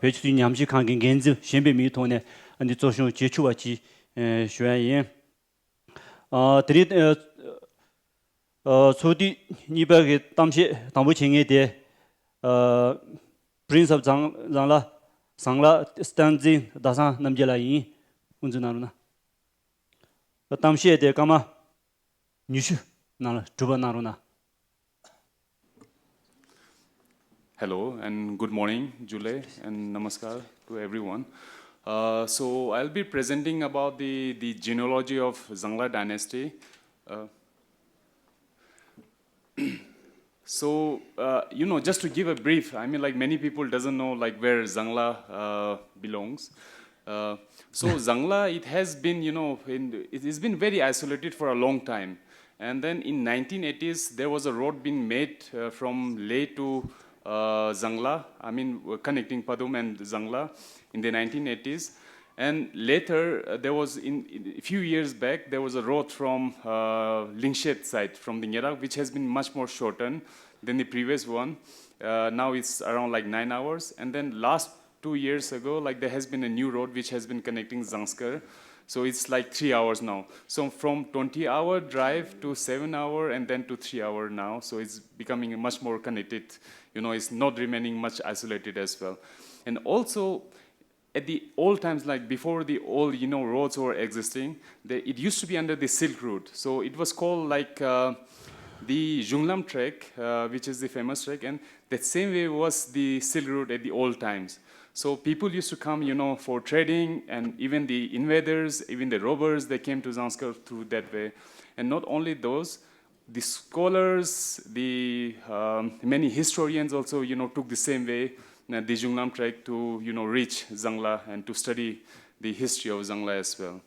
배추 냠지 강긴 genzi shenbe mi tone ani zoshun jechuwa ji xuan yin dri chodi niba ge damxie dambu qingye de Prince of Zangla Zangla Stanzin Dazang Namgyal yin unzu naruna damxie de kama nishu nala juba naruna. Hello and good morning, Jule, and namaskar to everyone. So I'll be presenting about the genealogy of Zangla dynasty. So just to give a brief, I mean, like many people doesn't know like where Zangla belongs. So Zangla, it has been, it has been very isolated for a long time. And then in 1980s, there was a road being made from Leh to Zangla, I mean, connecting Padum and Zangla in the 1980s. And later, there was, a few years back, there was a road from Lingshet side, from the Nyerak, which has been much more shortened than the previous one. Now it's around like 9 hours. And then last 2 years ago, like there has been a new road which has been connecting Zangskar. So it's like 3 hours now. So from 20-hour drive to 7-hour and then to 3-hour now. So it's becoming much more connected. It's not remaining much isolated as well. And also, at the old times, like before the old, roads were existing, it used to be under the Silk Route. So it was called like the Junglam Trek, which is the famous trek. And that same way was the Silk Route at the old times. So people used to come, for trading, and even the invaders, even the robbers, they came to Zanskar through that way. And not only those, the scholars, the many historians also, took the same way, the Junglam Trek to, reach Zangla and to study the history of Zangla as well.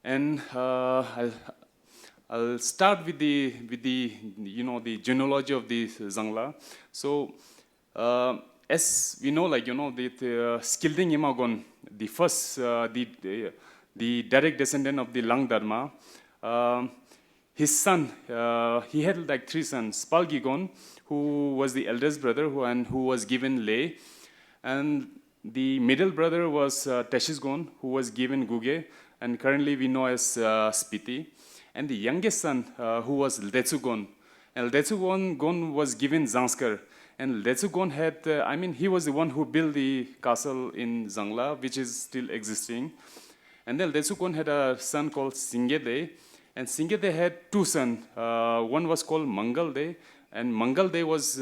And I'll start with the the genealogy of the Zangla. So. As we know, the Skilding Imagon, the first, the direct descendant of the Lang Dharma, his son, he had like 3 sons, Spalgigon, who was the eldest brother who was given Leh, and the middle brother was Teshisgon, who was given Guge, and currently we know as Spiti, and the youngest son, who was Letsugon, and Letsugon was given Zanskar. And Letsugon had, he was the one who built the castle in Zangla, which is still existing. And then Letsugon had a son called Singede, and Singede had 2 sons. One was called Mangalde, and Mangalde was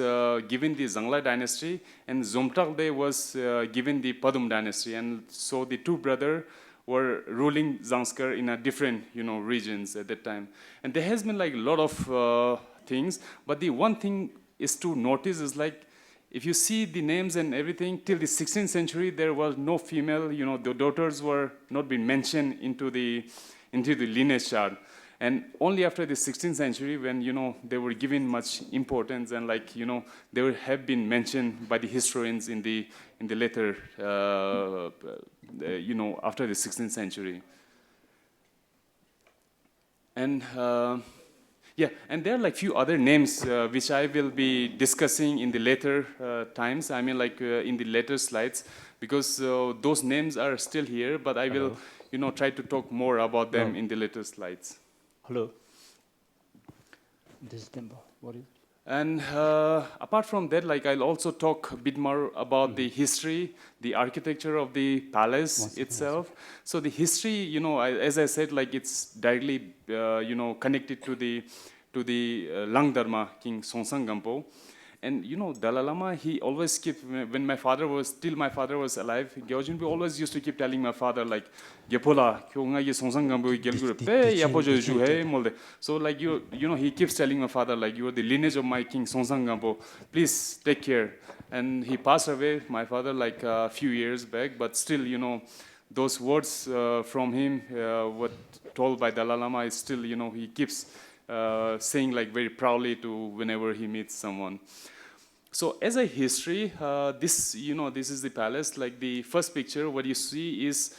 given the Zangla dynasty, and Zomtalde was given the Padum dynasty. And so the 2 brothers were ruling Zanskar in a different, regions at that time. And there has been like a lot of things, but the one thing is to notice is like, if you see the names and everything, till the 16th century, there was no female, the daughters were not been mentioned into the lineage chart. And only after the 16th century, when, they were given much importance and like, they have been mentioned by the historians in the later, after the 16th century. And, yeah, and there are like few other names which I will be discussing in the later times. In the later slides, because those names are still here, but I will, try to talk more about them in the later slides. Hello. This is Tempa. What is it? And apart from that, like I'll also talk a bit more about the history, the architecture of the palace itself. So the history, as I said, like it's directly, connected to the Lang Dharma King Songsan Gampo. And Dalai Lama, he always kept, when my father was alive, Gyaltsen always used to keep telling my father like, Yapola, so like he keeps telling my father like, you are the lineage of my King Songsan Gampo, please take care. And he passed away, my father, like a few years back, but still, those words from him, what told by Dalai Lama is still, he keeps saying like very proudly to whenever he meets someone. So as a history, this is the palace. Like the first picture, what you see is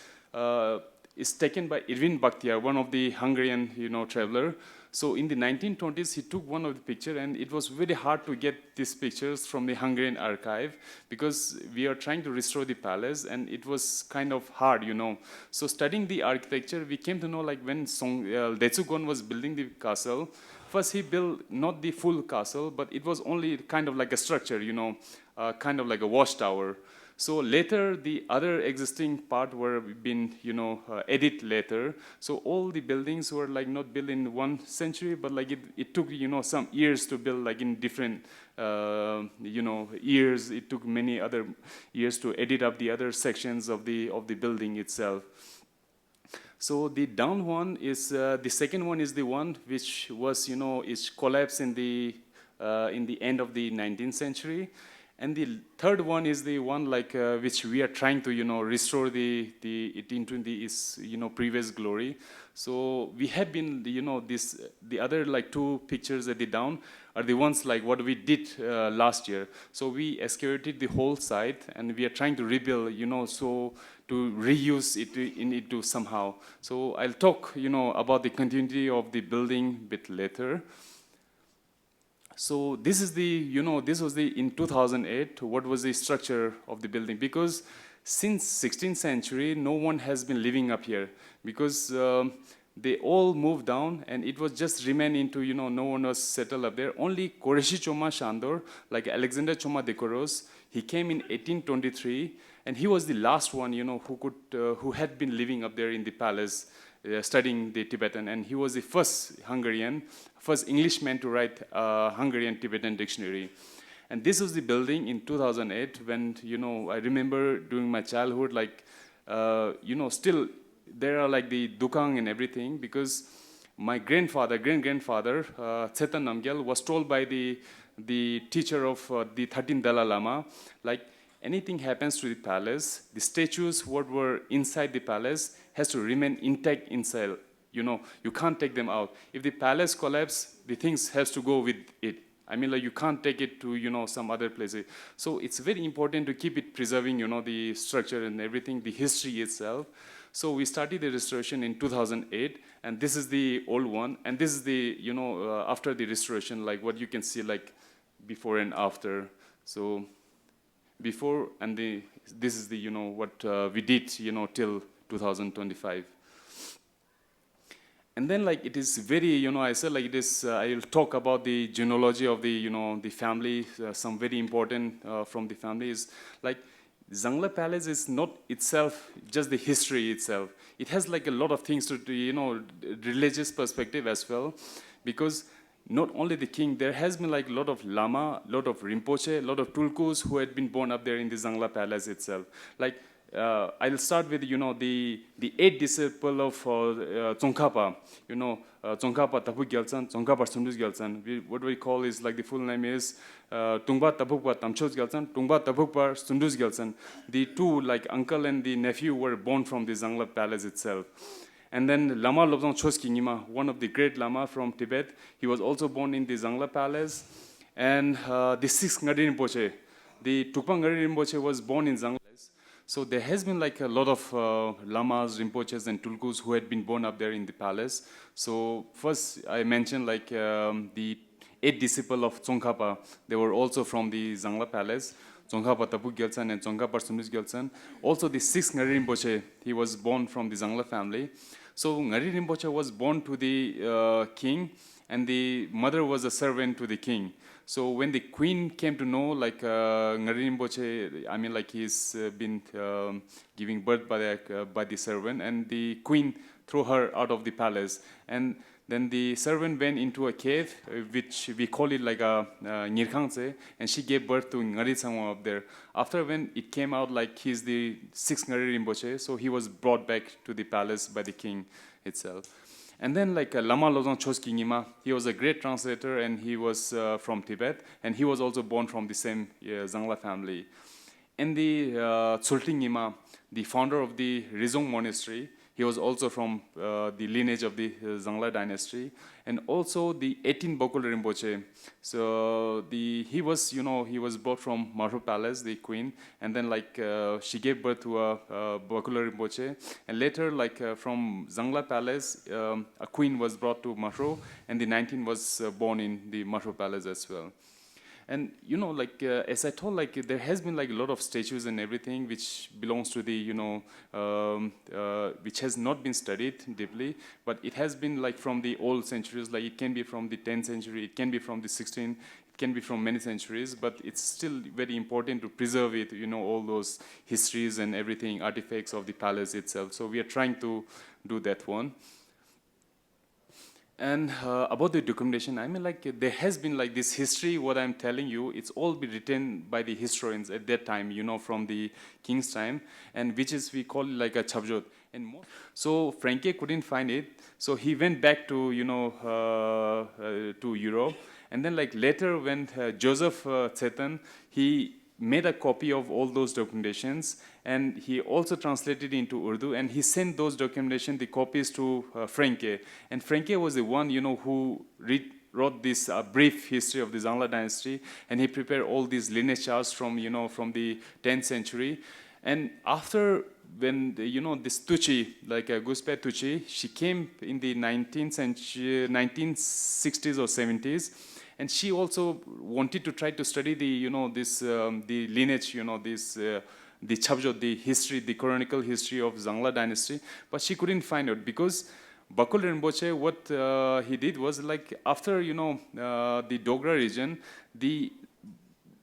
taken by Irvin Bakhtiar, one of the Hungarian traveler. So in the 1920s, he took one of the picture, and it was very hard to get these pictures from the Hungarian archive because we are trying to restore the palace, and it was kind of hard, you know. So studying the architecture, we came to know like when Detsugon was building the castle, first he built not the full castle, but it was only kind of like a structure, you know, kind of like a watchtower. So later, the other existing part were been, you know, edit later. So all the buildings were like not built in 1 century, but like it took, you know, some years to build, like in different, you know, years. It took many other years to edit up the other sections of the building itself. So the down one is the second one is the one which was, you know, is collapsed in the end of the 19th century. And the third one is the one like which we are trying to, you know, restore it into its, you know, previous glory. So we have been, you know, the other like 2 pictures at the down are the ones like what we did last year. So we excavated the whole site, and we are trying to rebuild, you know, so to reuse it into somehow. So I'll talk, you know, about the continuity of the building a bit later. So this is the, you know, this was the, in 2008, what was the structure of the building? Because since 16th century, no one has been living up here because they all moved down, and it was just remain into, you know, no one was settled up there. Only Koreshi Choma Shandor, like Alexander Choma Dekoros, he came in 1823, and he was the last one, you know, who had been living up there in the palace. Studying the Tibetan, and he was the first Hungarian, first Englishman to write a Hungarian-Tibetan dictionary. And this was the building in 2008 when, you know, I remember during my childhood, like, you know, still there are like the dukang and everything, because my great-grandfather, Chetan Namgyal, was told by the teacher of the 13th Dalai Lama, like, anything happens to the palace, the statues what were inside the palace has to remain intact inside. You know, you can't take them out. If the palace collapses, the things has to go with it. I mean, like, you can't take it to, you know, some other places. So it's very important to keep it preserving, you know, the structure and everything, the history itself. So we started the restoration in 2008, and this is the old one, and this is the, you know, after the restoration, like what you can see, like before and after. So before and this is the, you know, what we did, you know, till 2025. And then, like, it is very, you know, I said, like, it is, I'll talk about the genealogy of the, you know, the family, some very important from the family is, like, Zangla Palace is not itself just the history itself. It has, like, a lot of things to, you know, religious perspective as well, because not only the king, there has been like a lot of lama, a lot of rinpoche, a lot of tulkus who had been born up there in the Zangla Palace itself. Like, I'll start with, you know, the 8 disciples of Tsongkhapa, you know, Tsongkhapa Tapu Gyaltsen, Tsongkhapa Sundus Gyaltsen. What we call is, like, the full name is Tungpa Tapukpa Tamchos Gyaltsen, Tungpa Tapukpa Sundus Gyaltsen. The 2, like, uncle and the nephew were born from the Zangla Palace itself. And then Lama Lobsang Choski Ngima, one of the great Lama from Tibet, he was also born in the Zangla Palace. And the 6th Ngari Rinpoche, the Tukpa Ngari Rinpoche was born in Zangla. So there has been like a lot of Lamas, Rinpoches, and Tulkus who had been born up there in the palace. So first I mentioned like the 8 disciples of Tsongkhapa, they were also from the Zangla Palace. Tsongkhapa Tapu Gyaltsen and Tsongkhapa Sundus Gyaltsen. Also the 6th Ngari Rinpoche, he was born from the Zangla family. So Ngari Rinpoche was born to the king, and the mother was a servant to the king. So when the queen came to know, like, Ngari Rinpoche, I mean, like, he's been giving birth by the servant, and the queen threw her out of the palace. And then the servant went into a cave, which we call it like a Nirkhangse, and she gave birth to Ngari Tsangma up there. After, when it came out like he's the 6th Ngari Rinpoche, so he was brought back to the palace by the king itself. And then, like, Lama Lobsang Choski Ngima, he was a great translator, and he was from Tibet, and he was also born from the same Zangla family. And the Tsulti Ngima, the founder of the Rizong Monastery, He was also from the lineage of the Zangla dynasty, and also the 18 Bokul Rinpoche. So he was, he was brought from Marho Palace, the queen, and then like she gave birth to a Bokul Rinpoche, and later like from Zangla Palace, a queen was brought to Marho, and the 19 was born in the Marho Palace as well. And like as I told, like there has been like a lot of statues and everything which belongs to the which has not been studied deeply, but it has been like from the old centuries. Like it can be from the 10th century, it can be from the 16th, it can be from many centuries, but it's still very important to preserve it. All those histories and everything, artifacts of the palace itself. So we are trying to do that one. And about the documentation, I mean, like there has been like this history. What I'm telling you, it's all been written by the historians at that time, from the king's time, and which is we call it like a chabjot. And so Franke couldn't find it, so he went back to to Europe, and then like later when Joseph Chetan, he made a copy of all those documentations, and he also translated into Urdu, and he sent those documentation, the copies to Franke. And Franke was the one, who wrote this brief history of the Zangla dynasty, and he prepared all these lineage charts from, from the 10th century. And after when, this Tuchi, like Guspe Tuchi, she came in the 19th century, 1960s or 70s, and she also wanted to try to study the, the lineage, the Chabjot, the history, the chronicle history of Zangla dynasty, but she couldn't find it because Bakul Rinpoche, what he did was like after, the Dogra region, the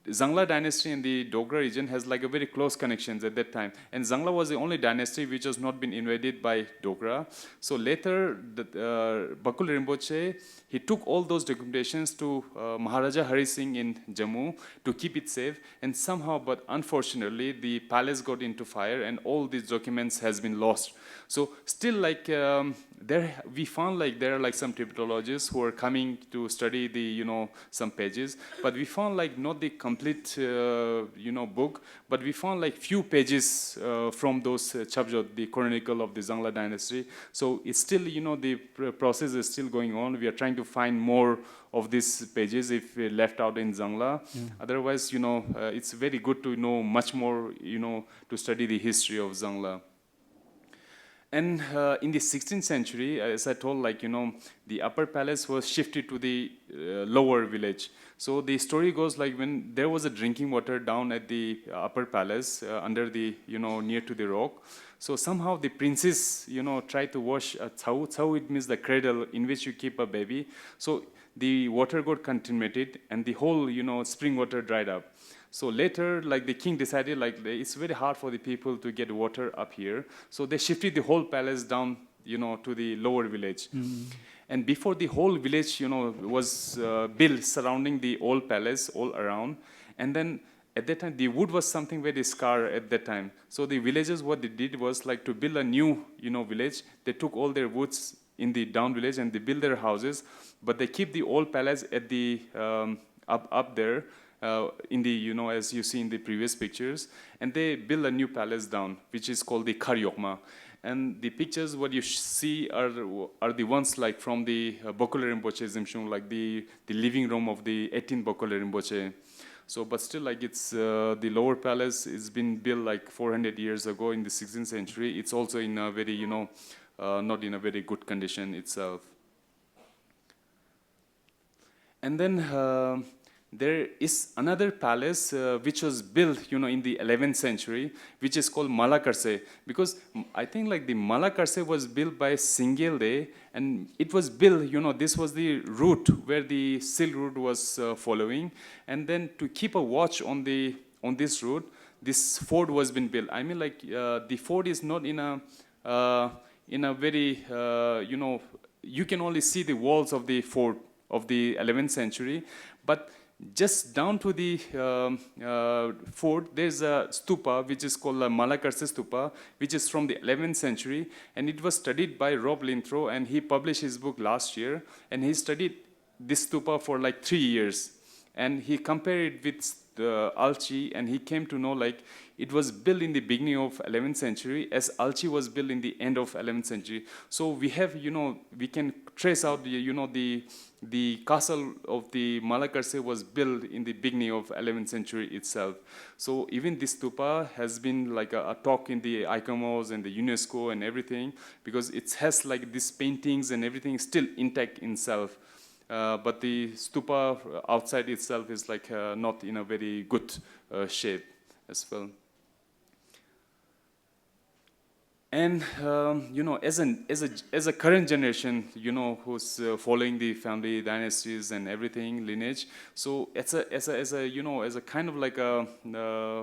Zangla dynasty and the Dogra region has like a very close connections at that time. And Zangla was the only dynasty which has not been invaded by Dogra. So later, Bakul Rinpoche, he took all those documentations to Maharaja Hari Singh in Jammu to keep it safe. And somehow, but unfortunately, the palace got into fire and all these documents has been lost. So still like, we found like there are like some Tibetologists who are coming to study the, some pages, but we found like not the complete, book, but we found like few pages from those Chabjot, the chronicle of the Zangla dynasty. So it's still, the process is still going on. We are trying to find more of these pages if we left out in Zangla. Otherwise, it's very good to know much more, to study the history of Zangla. And in the 16th century, as I told, like, the upper palace was shifted to the lower village. So the story goes like when there was a drinking water down at the upper palace under the, near to the rock. So somehow the princess, tried to wash a tsau. Tsau, it means the cradle in which you keep a baby. So the water got contaminated and the whole, spring water dried up. So later, like the king decided, like it's very hard for the people to get water up here. So they shifted the whole palace down, to the lower village. And before the whole village, was built surrounding the old palace all around. And then at that time, the wood was something very scarce at that time. So the villagers, what they did was like to build a new, village. They took all their woods in the down village and they built their houses, but they keep the old palace at the up there. In the, as you see in the previous pictures, and they build a new palace down, which is called the Karyokma. And the pictures, what you see are the ones like from the Bokul Rinpoche Zimshung, like the living room of the 18th Bokul Rinpoche. So, but still, like it's the lower palace has been built like 400 years ago in the 16th century. It's also in a very, not in a very good condition itself. And then there is another palace which was built, in the 11th century, which is called Malakarse. Because I think like the Malakarse was built by Singyelde, and it was built, this was the route where the Silk Route was following. And then to keep a watch on this route, this fort was been built. I mean, like the fort is not in a very, you can only see the walls of the fort of the 11th century, but just down to the fort, there's a stupa which is called a Malakarse stupa, which is from the 11th century, and it was studied by Rob Linthrow, and he published his book last year, and he studied this stupa for like 3 years, and he compared it with Alchi, and he came to know like it was built in the beginning of 11th century, as Alchi was built in the end of 11th century. So we have, we can trace out, the castle of the Malakarse was built in the beginning of 11th century itself. So even this stupa has been like a talk in the ICOMOS and the UNESCO and everything, because it has like these paintings and everything still intact in itself. But the stupa outside itself is like not in a very good shape as well. And as a current generation, who's following the family dynasties and everything, lineage. So as a kind of like a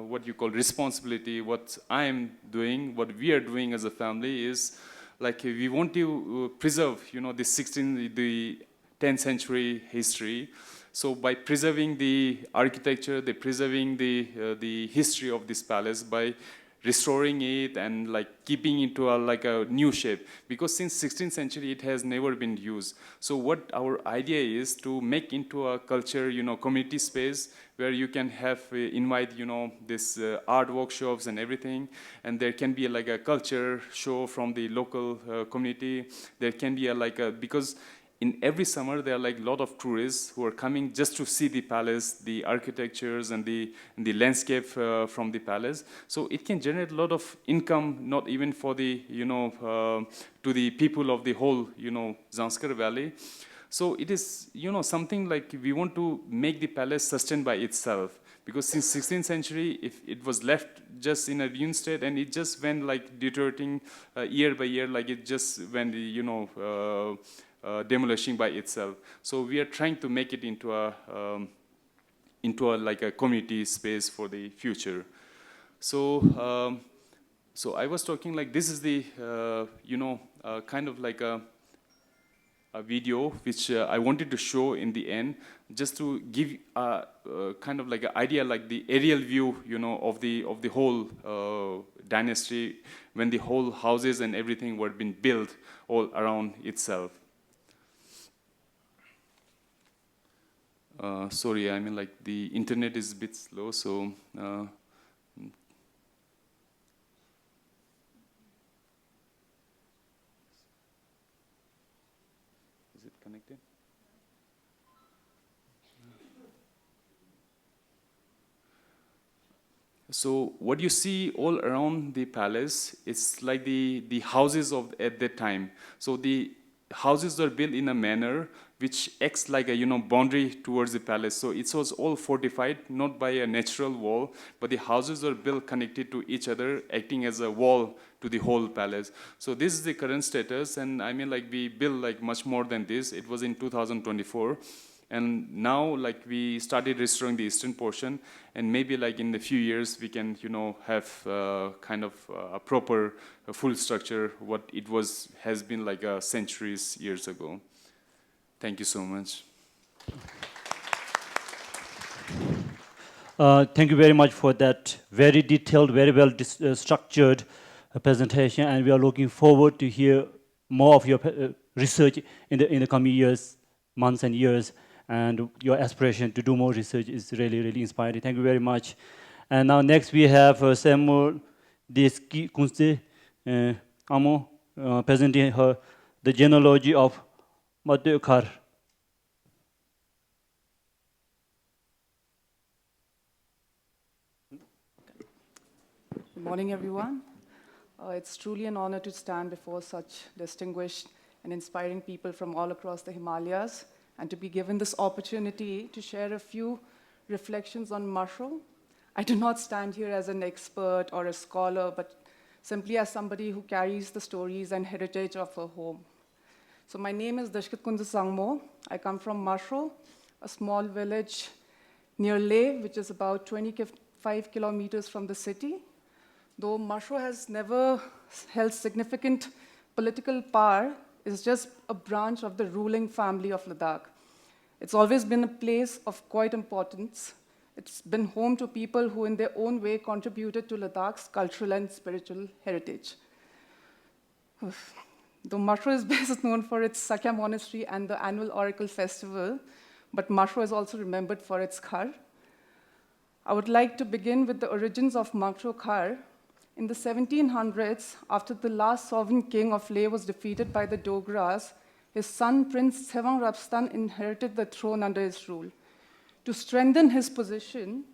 what you call responsibility, what I'm doing, what we are doing as a family is like we want to preserve, the 10th century history. So by preserving the architecture, preserving the history of this palace, by restoring it and like keeping it to a new shape, because since 16th century it has never been used. So what our idea is to make into a culture, community space where you can have invite this art workshops and everything, and there can be like a culture show from the local community. There can be because in every summer, there are like a lot of tourists who are coming just to see the palace, the architectures and the landscape from the palace. So it can generate a lot of income, not even for the, to the people of the whole, Zanskar Valley. So it is, something like we want to make the palace sustain by itself. Because since 16th century, if it was left just in a ruin state, and it just went like deteriorating year by year, like it just went, demolishing by itself. So we are trying to make it into a like a community space for the future. So so I was talking like this is the kind of like a video which I wanted to show in the end, just to give kind of like an idea, like the aerial view, of the whole dynasty, when the whole houses and everything were being built all around itself. Sorry, I mean like the internet is a bit slow, so is it connected? So what you see all around the palace, it's like the houses of at that time. So the houses are built in a manner which acts like a boundary towards the palace. So it was all fortified, not by a natural wall, but the houses are built connected to each other, acting as a wall to the whole palace. So this is the current status, and I mean like we built like much more than this. It was in 2024. And now, like, we started restoring the eastern portion, and maybe, like, in a few years, we can, have kind of a proper, full structure, what it has been like centuries, years ago. Thank you so much. Thank you very much for that very detailed, very well structured presentation, and we are looking forward to hear more of your research in the coming years, months and years. And your aspiration to do more research is really, really inspiring. Thank you very much. And now next we have Seymo, Diskit, Kunzes, Angmo, presenting the genealogy of Berkhar. Good morning, everyone. It's truly an honor to stand before such distinguished and inspiring people from all across the Himalayas, and to be given this opportunity to share a few reflections on mushroom. I do not stand here as an expert or a scholar, but simply as somebody who carries the stories and heritage of her home. So my name is Zangla. I come from Mashro, a small village near Leh, which is about 25 kilometers from the city. Though Mashro has never held significant political power, is just a branch of the ruling family of Ladakh. It's always been a place of quite importance. It's been home to people who in their own way contributed to Ladakh's cultural and spiritual heritage. Though Mashro is best known for its Sakya monastery and the annual Oracle Festival, but Mashro is also remembered for its khar. I would like to begin with the origins of Machokhar. In the 1700s, after the last sovereign king of Leh was defeated by the Dogras, his son Prince Tsewang Rapstan inherited the throne under his rule. To strengthen his position,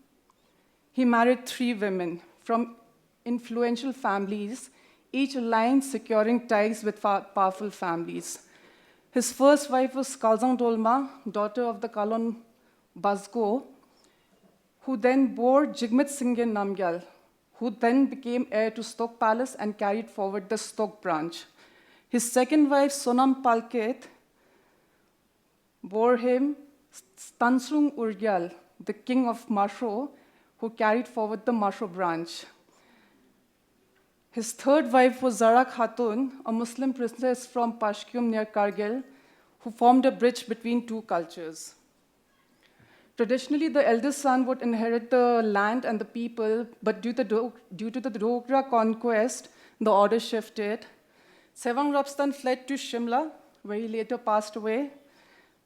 he married 3 women from influential families, each alliance securing ties with powerful families. His first wife was Kalzang Dolma, daughter of the Kalon Basgo, who then bore Jigmet Singh Namgyal, who then became heir to Stok Palace and carried forward the Stok branch. His second wife, Sonam Palket, bore him Stansung Urgyal, the king of Masho, who carried forward the Masho branch. His third wife was Zara Khatun, a Muslim princess from Pashkyum near Kargil, who formed a bridge between 2 cultures. Traditionally, the eldest son would inherit the land and the people, but due to the Dogra conquest, the order shifted. Tsewang Rapstan fled to Shimla, where he later passed away.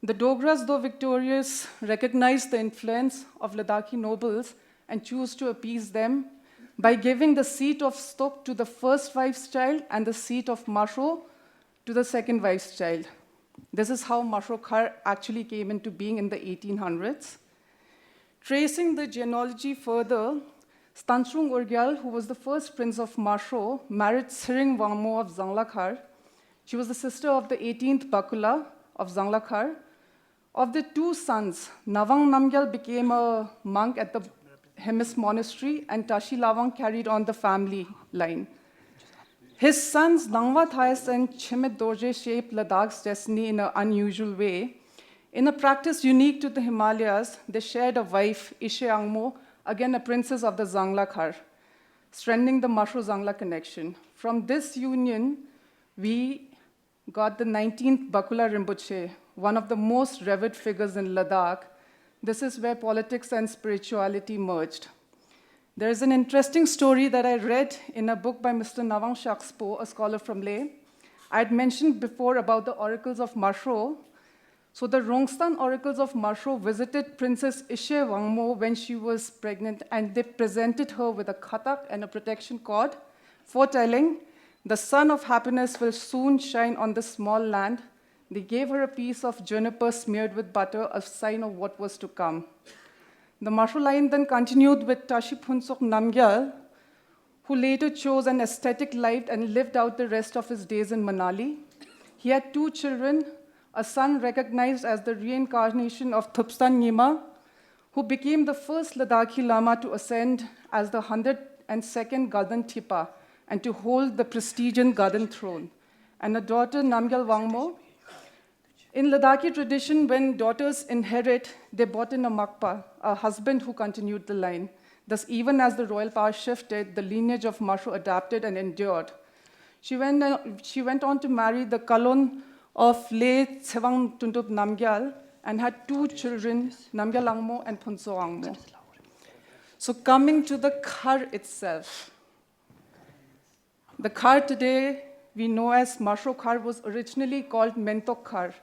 The Dogras, though victorious, recognized the influence of Ladakhi nobles and chose to appease them by giving the seat of Stok to the first wife's child and the seat of Masho to the second wife's child. This is how Machokhar actually came into being in the 1800s. Tracing the genealogy further, Stansung Urgyal, who was the first prince of Masho, married Siring Wangmo of Zangla. She was the sister of the 18th Bakula of Zangla. Of the 2 sons, Navang Namgyal became a monk at the Hemis monastery, and Tashi Lawang carried on the family line. His sons, Nangwa Thais and Chimit Dorje, shaped Ladakh's destiny in an unusual way. In a practice unique to the Himalayas, they shared a wife, Ishe Angmo, again a princess of the Zangla, strengthening the Masho-Zangla connection. From this union, we got the 19th Bakula Rinpoche, one of the most revered figures in Ladakh. This is where politics and spirituality merged. There is an interesting story that I read in a book by Mr. Nawang Shakspo, a scholar from Leh. I had mentioned before about the oracles of Masho. So the Rongstan oracles of Masho visited Princess Ishe Wangmo when she was pregnant, and they presented her with a khatak and a protection cord, foretelling, the sun of happiness will soon shine on this small land. They gave her a piece of juniper smeared with butter, a sign of what was to come. The Masho line then continued with Tashi Phuntsok Namgyal, who later chose an ascetic life and lived out the rest of his days in Manali. He had 2 children, a son recognized as the reincarnation of Thupstan Nyima, who became the first Ladakhi Lama to ascend as the 102nd Gadan Thipa and to hold the prestigious Gadan throne, and a daughter, Namgyal Wangmo. In Ladakhi tradition, when daughters inherit, they brought in a makpa, a husband who continued the line. Thus, even as the royal power shifted, the lineage of Masho adapted and endured. She went on to marry the Kalon of Leh Tsewang Tuntup Namgyal and had 2 children, Namgyal Angmo and Phuntsok Angmo. So coming to the Khar itself. The Khar today we know as Machokhar was originally called Mentok Khar.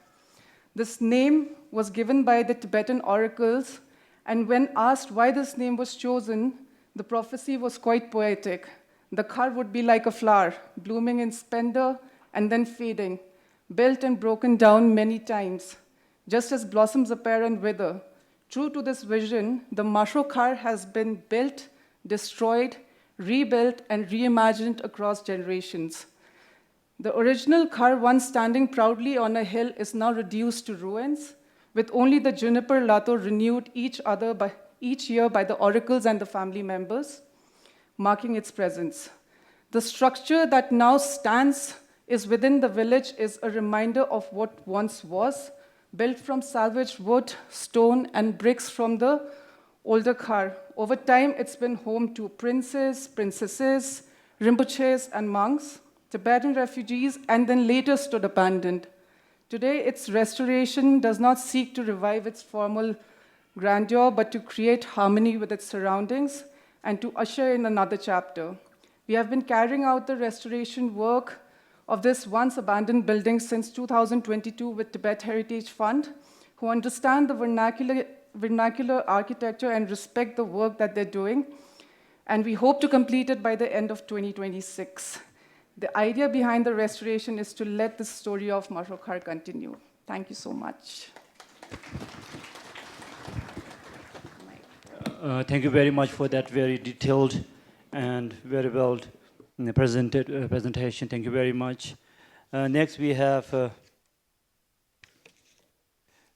This name was given by the Tibetan oracles, and when asked why this name was chosen, the prophecy was quite poetic. The Khar would be like a flower, blooming in splendor and then fading, built and broken down many times, just as blossoms appear and wither. True to this vision, the Machokhar has been built, destroyed, rebuilt, and reimagined across generations. The original Khar, once standing proudly on a hill, is now reduced to ruins, with only the juniper lato renewed each year by the oracles and the family members, marking its presence. The structure that now stands is within the village is a reminder of what once was, built from salvaged wood, stone, and bricks from the older Khar. Over time, it's been home to princes, princesses, rinpoches, and monks, Tibetan refugees, and then later stood abandoned. Today, its restoration does not seek to revive its formal grandeur, but to create harmony with its surroundings and to usher in another chapter. We have been carrying out the restoration work of this once abandoned building since 2022 with Tibet Heritage Fund, who understand the vernacular vernacular architecture and respect the work that they're doing. And we hope to complete it by the end of 2026. The idea behind the restoration is to let the story of Berkhar continue. Thank you so much. Thank you very much for that very detailed and very well presentation. Thank you very much. Next, we have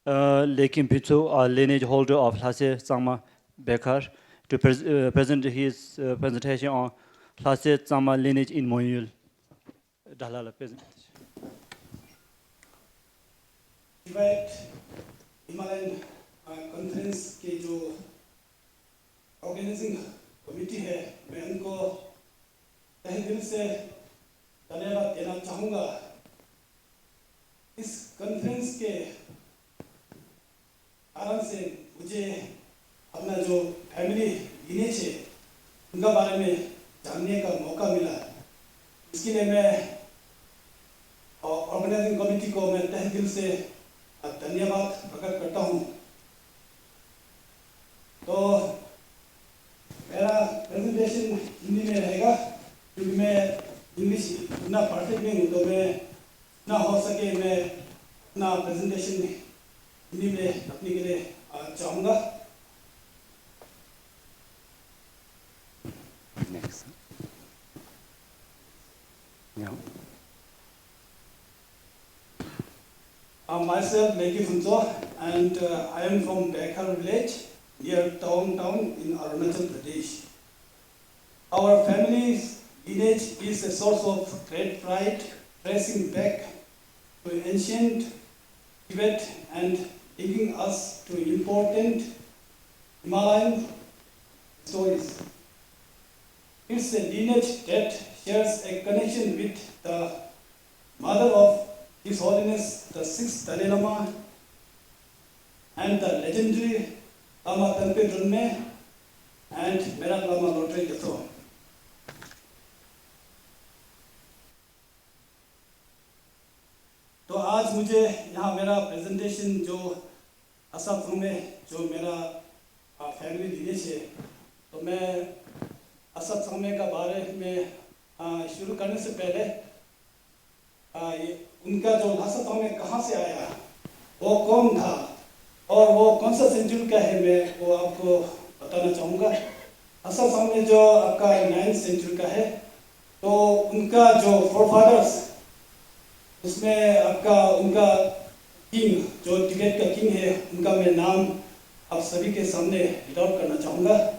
Leki Phuntsok, our lineage holder of Lhasay, Tsangma, Berkhar, to present his presentation on Lhasay, Tsangma lineage in Monyul. Dalala presentation. Tibet Himalayan conference के जो organising committee है मैं उनको तहे दिल से धन्यवाद देना चाहूँगा। इस कॉन्फ्रेंस के कारण से मुझे अपना जो फैमिली लिनेज है उनका बारे में जानने का मौका मिला। इसके लिए मैं ऑर्गेनाइजिंग कमेटी को मैं तहे दिल से धन्यवाद प्रकट करता हूँ। तो मेरा प्रेजेंटेशन हिंदी में रहेगा क्योंकि मैं इंग्लिश इतना परफेक्ट नहीं हूँ, तो मैं ना हो सके मैं अपना प्रेजेंटेशन हिंदी में रखने के लिए चाहूँगा। Next. Yeah. Myself, Leki Phuntsok, and I am from Berkhar village near town in Arunachal Pradesh. Our family's lineage is a source of great pride, tracing back to ancient Tibet and linking us to important Himalayan stories. It's a lineage that shares a connection with the mother of His Holiness the 6th Dalai Lama and the legendary Lama Tempa and Merak Lama Moderator. तो आज मुझे यहाँ मेरा presentation जो असम में जो मेरा family lineage है, तो मैं असम का बारे में शुरू करने से पहले उनका जो लहसा में कहाँ से आया, वो कौन था और वो कौन सा सेंचुरी का है, मैं वो आपको बताना चाहूँगा। लहसा में जो आपका 9th सेंचुरी का है, तो उनका जो फोरफादर्स उसमें आपका उनका किंग जो तिब्बत का किंग है, उनका मैं नाम आप सभी के सामने रीड आउट करना चाहूँगा।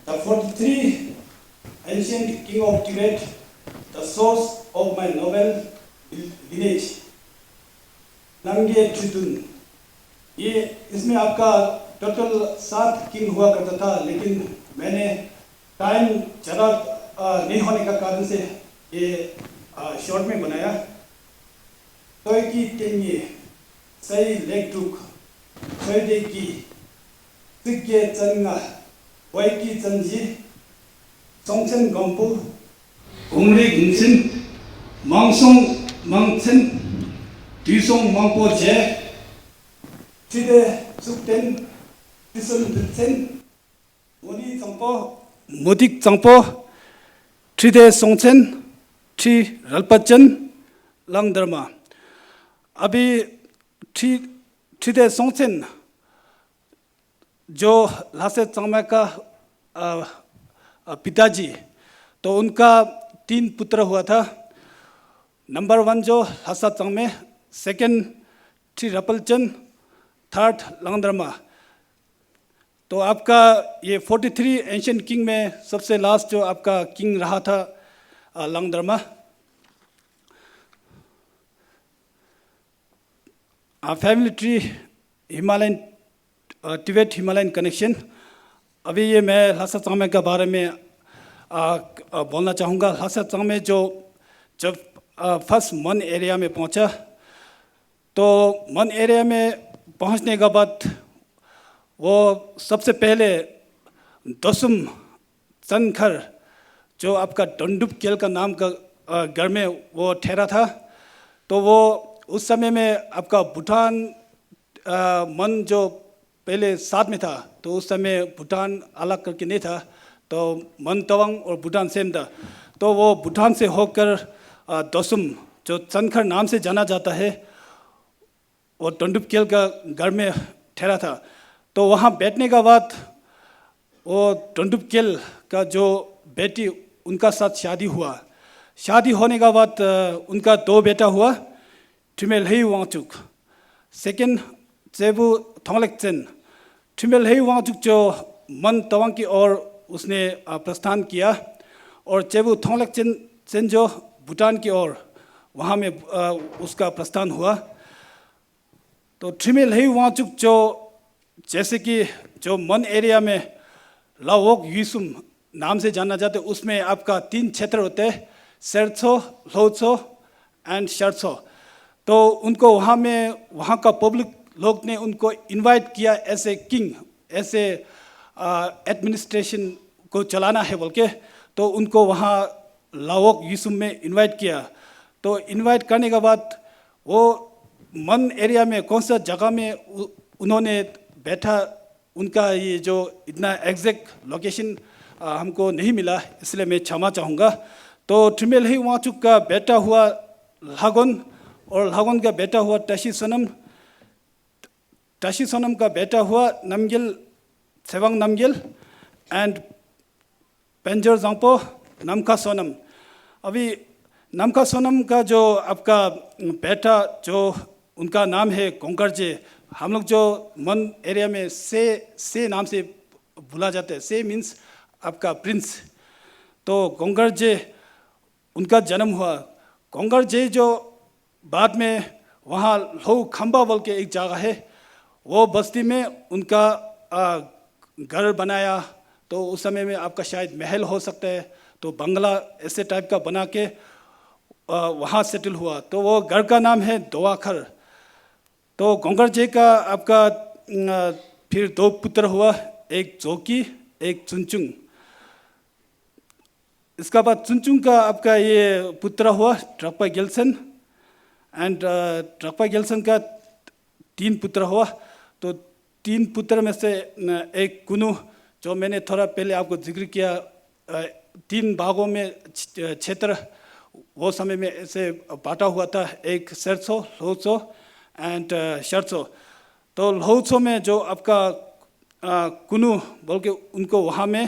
The 43 ancient king of Tibet, the source of my novel lineage, Namgyal ये इसमें आपका टोटल 7 किंग हुआ करता था, लेकिन मैंने टाइम ज़्यादा नहीं होने का कारण से ये शॉर्ट में बनाया। तो की टेंगे सही लेग टुक सही की सिक्के चंगा वही की चंजी सोंगचन Gampu घुंगरे घुंगचन मांगसोंग मांगचन Kyishong Mangpo Je, Tide Sukten, Tison Dilsen, Modik Tsangpo, Tide Songchen, Tri Ralpachan, Langdharma. अभी Tide Songchen जो लहासे चांगमा का पिताजी, तो उनका 3 पुत्र हुआ था। नंबर 1 जो लहासा चांगमे, सेकेंड थ्री रपलचन, थर्ड लांगधर्मा। तो आपका ये 43 एंशिएंट किंग में सबसे लास्ट जो आपका किंग रहा था Langdarma. Family tree Himalayan Tibet Himalayan connection. अभी ये मैं लहासा चांगमे के बारे में बोलना चाहूँगा। लहासा चांगमे जो जब फर्स्ट मन एरिया में पहुँचा, तो मन एरिया में पहुंचने के बाद वो सबसे पहले दसुम चनखर जो आपका डंडुप केल का नाम का घर में वो ठहरा था। तो वो उस समय में आपका भूटान मन जो पहले साथ में था, तो उस समय भूटान अलग करके नहीं था, तो मन तवांग और भूटान सेम था। तो वो भूटान से होकर दसुम जो चनखर नाम से जाना जाता है, वो डंडुप केल का घर में ठहरा था। तो वहाँ बैठने का बाद वो डंडुप केल का जो बेटी उनका साथ शादी हुआ। शादी होने का बाद उनका 2 बेटा हुआ, ठुमेलही वांगचुक, सेकेंड जेबू थोंगलेक्चेन। ठुमेलही वांगचुक जो मन तवांग की ओर उसने प्रस्थान किया, और जेबू थोंगलेक्चेन जो भूटान की ओर वहाँ में उसका प्रस्थान हुआ। तो ठुमेलही वांगचुक जो जैसे कि जो मन एरिया में लाओक युसुम नाम से जाना जाता है, उसमें आपका 3 क्षेत्र होते हैं, सेरसो, ल्होत्सो एंड शर्सो। तो उनको वहाँ का पब्लिक लोग ने उनको इनवाइट किया ऐसे किंग, ऐसे एडमिनिस्ट्रेशन को चलाना है बोल के, तो उनको वहाँ लाओक युसुम में इनवाइट किया। तो इनवाइट करने के बाद वो मन एरिया में कौन सा जगह में उन्होंने बैठा, उनका ये जो इतना एग्जैक्ट लोकेशन हमको नहीं मिला, इसलिए मैं क्षमा चाहूँगा। तो ठुमेलही वांगचुक का बेटा हुआ लहागोन, और लहागोन का बेटा हुआ टशी सोनम, टशी सोनम का बेटा हुआ नामग्याल, सेवांग नामग्याल एंड पेंजर जांपो नामखा सोनम। अभी नामखा सोनम का जो आपका बेटा जो उनका नाम है गोंगरजे, हम लोग जो मन एरिया में से नाम से बुला जाते हैं, से मीन्स आपका प्रिंस। तो गोंगरजे उनका जन्म हुआ। गोंगरजे जो बाद में वहाँ लहू खंबा बोल के एक जगह है, वो बस्ती में उनका घर बनाया। तो उस समय में आपका शायद महल हो सकता है, तो बंगला ऐसे टाइप का बना के वहाँ सेटल हुआ। तो वो घर का नाम है दोवाखर। तो गोंगरजे का आपका फिर 2 पुत्र हुआ, एक जोकी, एक चुनचुंग। इसका बाद चुनचुंग का आपका ये पुत्र हुआ ट्रकपा ग्याल्सन, एंड ट्रकपा ग्याल्सन का 3 पुत्र हुआ। तो 3 पुत्र में से एक कुनु, जो मैंने थोड़ा पहले आपको जिक्र किया, 3 भागों में क्षेत्र वो समय में ऐसे बांटा हुआ था, एक सेरसो, ल्होत्सो एंड शर्सो। तो ल्होत्सो में जो आपका कुनु बोल के उनको वहाँ में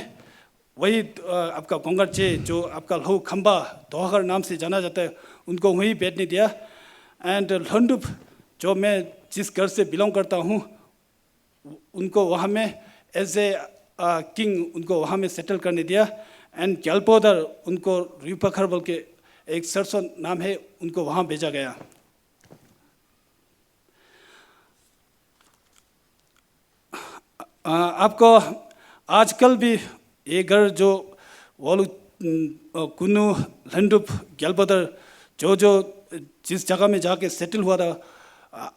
वही आपका गोंगरजे जो आपका लहू खंबा दोहर नाम से जाना जाता है, उनको वहीं बैठने दिया। एंड लंडुप जो मैं जिस घर से बिलोंग करता हूँ, उनको वहाँ में एज ए किंग उनको वहाँ में सेटल करने दिया। एंड ग्यालपोदर उनको रिपखर बोल के एक सरसो नाम है, उनको वहाँ भेजा गया। आपको आजकल भी ये घर जो वोलू कुनु लंडुप ग्यालपोदर जो जिस जगह में जाके सेटल हुआ था,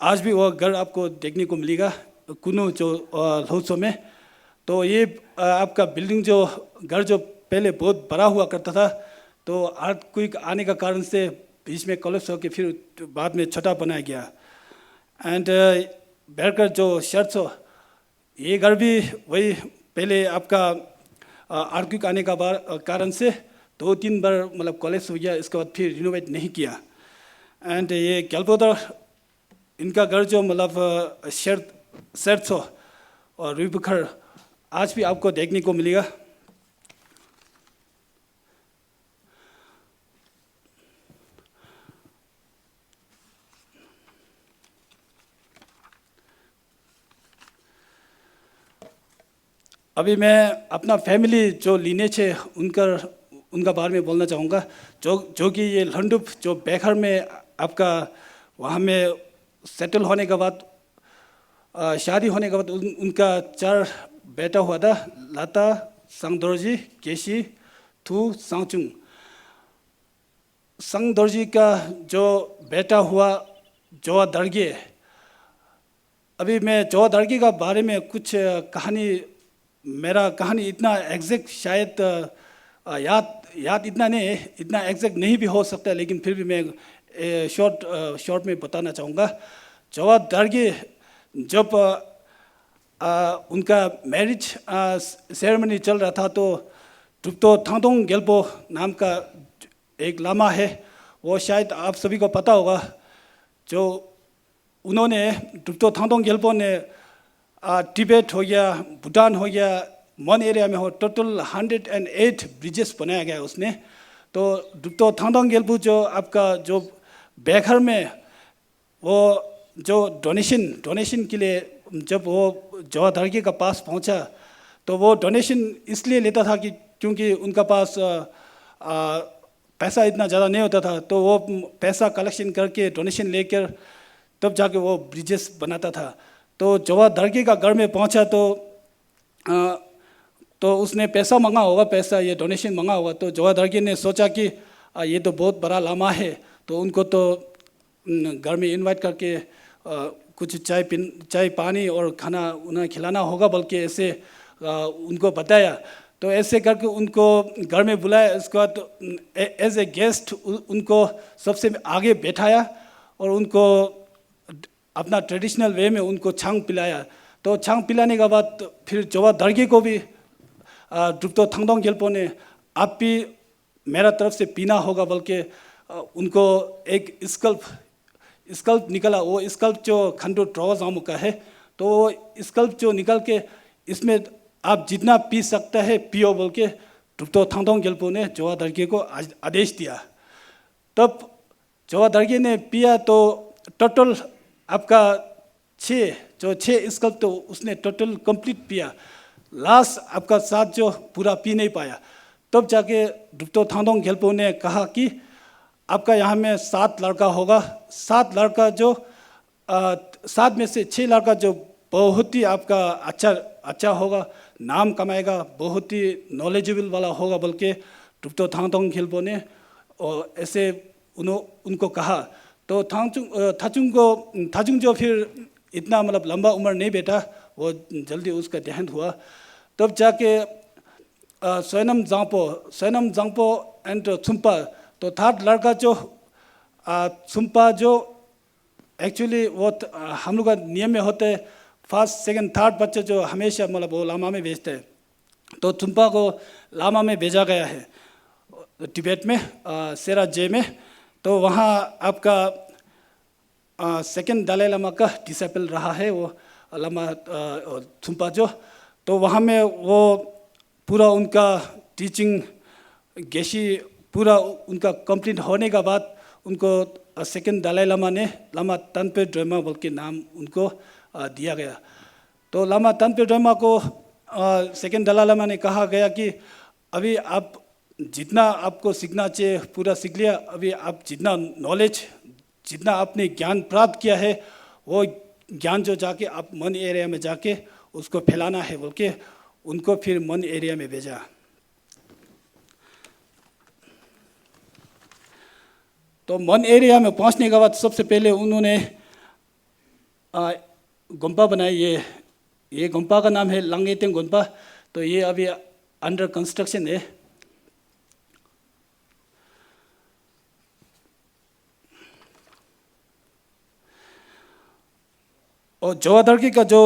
आज भी वो घर आपको देखने को मिलेगा कुनु जो ल्होत्सो में। तो ये आपका बिल्डिंग जो घर जो पहले बहुत बड़ा हुआ करता था, तो अर्थक्वेक आने का कारण से बीच में कोलैप्स होकर फिर बाद में छोटा बनाया गया। एंड बेरखर जो शर्सो, ये घर भी वही पहले आपका अर्थक्वेक आने का कारण से 2-3 बार मतलब कोलैप्स हो गया, इसके बाद फिर रिनोवेट नहीं किया। एंड ये ग्यालपोदर इनका घर जो मतलब शर्सो और रिपखर आज भी आपको देखने को मिलेगा। अभी मैं अपना फैमिली जो लीनेज है उनका बारे में बोलना चाहूँगा, जो कि ये लंडुप जो बेरखर में आपका वहाँ में सेटल होने के बाद शादी होने के बाद उनका 4 बेटा हुआ था, लाता, सांगदोर्जी, केशी, थू, सांगचुंग। सांगदोर्जी का जो बेटा हुआ जो दर्गे, अभी मैं जवादर्गी का बारे में कुछ कहानी, मेरा कहानी इतना एग्जैक्ट शायद याद इतना नहीं है, इतना एग्जैक्ट नहीं भी हो सकता, लेकिन फिर भी मैं शॉर्ट में बताना चाहूँगा। जवादर्गी जब उनका मैरिज सेरेमनी चल रहा था, तो ड्रुप्तो थांगदोंग गेल्पो नाम का एक लामा है, वो शायद आप सभी को पता होगा। जो उन्होंने ड्रुप्तो थांगदोंग गेल्पो ने तिब्बत हो गया, भूटान हो गया, मन एरिया में हो, टोटल 108 ब्रिजेस बनाया गया उसने। तो ड्रुप्तो थांगदोंग गेल्पो जो आपका जो बेखर में वो जो डोनेशन के लिए जब वो जवादर्गी का पास पहुंचा, तो वो डोनेशन इसलिए लेता था कि क्योंकि उनका पास पैसा इतना ज़्यादा नहीं होता था, तो वो पैसा कलेक्शन करके डोनेशन लेकर तब जाके वो ब्रिजेस बनाता था। तो जवादर्गी का घर में पहुंचा, तो उसने पैसा मांगा होगा, पैसा ये डोनेशन मांगा होगा। तो जवादर्गी ने सोचा कि ये तो बहुत बड़ा लामा है, तो उनको तो घर में इनवाइट करके कुछ चाय पानी और खाना उन्हें खिलाना होगा, बल्कि ऐसे उनको बताया। तो ऐसे करके उनको घर में बुलाया। इसके बाद एज ए गेस्ट उनको सबसे आगे बैठाया और उनको अपना ट्रेडिशनल वे में उनको छांग पिलाया। तो छांग पिलाने के बाद फिर जवादर्गी को भी ड्रुप्तो थांगदोंग गेल्पो ने आप भी मेरा तरफ से पीना होगा, बल्कि उनको एक स्कल्प निकला। वो स्कल्प जो खंडो ट्रोजामु का है, तो वो स्कल्प जो निकल के इसमें आप जितना पी सकता है पियो, बोल के ड्रुप्तो थांगदोंग गेल्पो ने जवादर्गी को आदेश दिया। तब जवादर्गी ने पिया, तो टोटल आपका 6 स्कल्प तो उसने टोटल कंप्लीट पिया। लास्ट आपका 7 जो पूरा पी नहीं पाया। तब जाके ड्रुप्तो थांगदोंग गेल्पो ने कहा कि आपका यहाँ में 7 लड़का होगा, 7 लड़का जो 7 में से 6 लड़का जो बहुत ही आपका अच्छा होगा, नाम कमाएगा, बहुत ही नॉलेजेबल वाला होगा, बल्कि ड्रुप्तो थांगदोंग गेल्पो ने और ऐसे उनको कहा। तो थाचुंग जो फिर इतना मतलब लंबा उम्र नहीं बैठा, वो जल्दी उसका देहांत हुआ। तब जाके सोनम जांगपो एंड छुम्पा, तो थर्ड लड़का जो छुम्पा जो एक्चुअली वो हम लोग का नियम में होते हैं, फर्स्ट सेकंड थर्ड बच्चे जो हमेशा मतलब वो लामा में भेजते हैं। तो छुम्पा को लामा में भेजा गया है तिब्बत में, सेरा जे में। तो वहाँ आपका सेकंड दलाई लामा का डिसिपल रहा है वो लामा छुम्पा जो। तो वहाँ में वो पूरा उनका टीचिंग गेशी पूरा उनका कंप्लीट होने के बाद उनको सेकंड दलाई लामा ने लामा तनपे ड्रामा बोल के नाम उनको दिया गया। तो लामा तनपे ड्रामा को सेकंड दलाई लामा ने कहा गया कि अभी आप जितना आपको सीखना चाहिए पूरा सीख लिया, अभी आप जितना नॉलेज जितना आपने ज्ञान प्राप्त किया है, वो ज्ञान जो जाके आप मन एरिया में जाके उसको फैलाना है बोल के उनको फिर मन एरिया में भेजा। तो मन एरिया में पहुंचने के बाद सबसे पहले उन्होंने गुम्पा बनाई। ये गुम्पा का नाम है लंगेतेंग गुम्पा। तो ये अभी अंडर कंस्ट्रक्शन है। और जवादर्गी का जो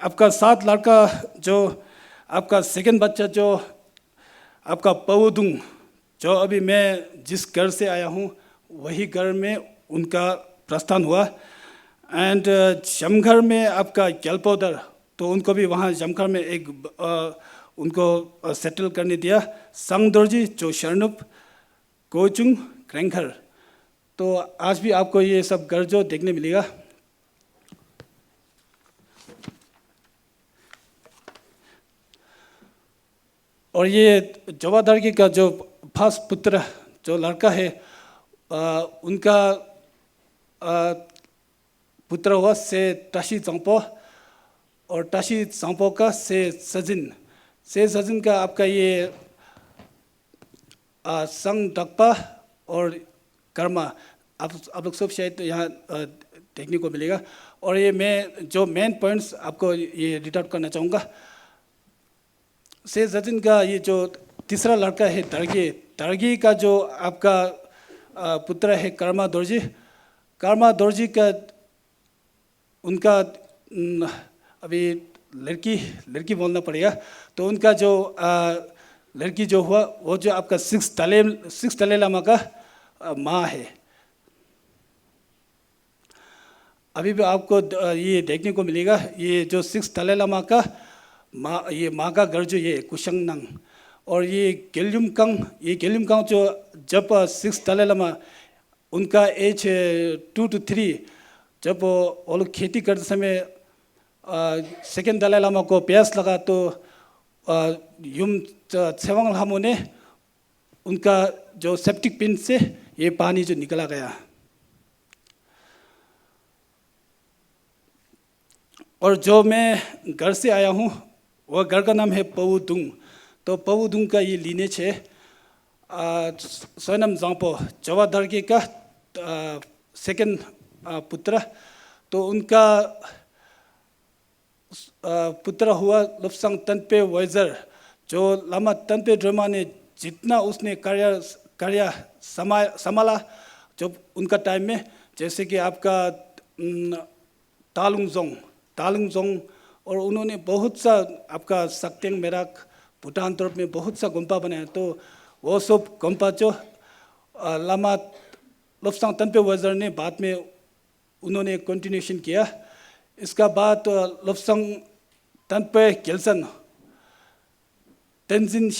आपका 7 लड़का जो आपका सेकंड बच्चा जो आपका पवुदुंग, जो अभी मैं जिस घर से आया हूँ वही घर में उनका प्रस्थान हुआ। एंड जमघर में आपका ग्यालपोदर, तो उनको भी वहाँ जमघर में एक उनको सेटल करने दिया। संगदोर्जी जो शरणुप कोचुंग क्रैंकर। तो आज भी आपको ये सब घर जो देखने मिलेगा। और ये जवादर्गी का जो फर्स्ट पुत्र जो लड़का है उनका पुत्र हुआ से टाशी चांगपो, और टाशी चांगपो का से सजिन का आपका ये संग डकपा और कर्मा, आप लोग सब शायद यहाँ देखने को मिलेगा। और ये मैं जो मेन पॉइंट्स आपको ये रीड आउट करना चाहूँगा। से जतिन का ये जो तीसरा लड़का है दर्गी का जो आपका पुत्र है कर्मा दोर्जी का उनका अभी लड़की बोलना पड़ेगा, तो उनका जो लड़की जो हुआ वो जो आपका सिक्स दलाई लामा का माँ है। अभी भी आपको ये देखने को मिलेगा, ये जो सिक्स दलाई लामा का माँ का घर जो ये कुशंगनंग, और ये गेल्युमकांग जो जब सिक्स दलाई लामा उनका एज 2 to 3, जब वो लोग खेती करते समय सेकेंड दलाई लामा को प्यास लगा तो युम छेवांग लामो ने उनका जो सेप्टिक पिन से ये पानी जो निकला गया। और जो मैं घर से आया हूँ वो घर का नाम है पवुदुंग। तो पवुदुंग का ये लीनेज है सोनम जांपो जवा दर्गे का सेकेंड पुत्र। तो उनका पुत्र हुआ लुप्संग तनपे वाइजर, जो लामा तनपे ड्रामा ने जितना उसने कार्य संभाला जब उनका टाइम में, जैसे कि आपका तालुंगजोंग, और उन्होंने बहुत सा आपका सक्तेंग मेराक भूटान तरफ में बहुत सा गुम्पा बनाया। तो वो सब गुम्पा जो लामा लुप्संग तनपे वाइजर ने बाद में उन्होंने कंटिन्यूशन किया। इसका बाद लुप्संग तनपे gyaltsen तेंजिन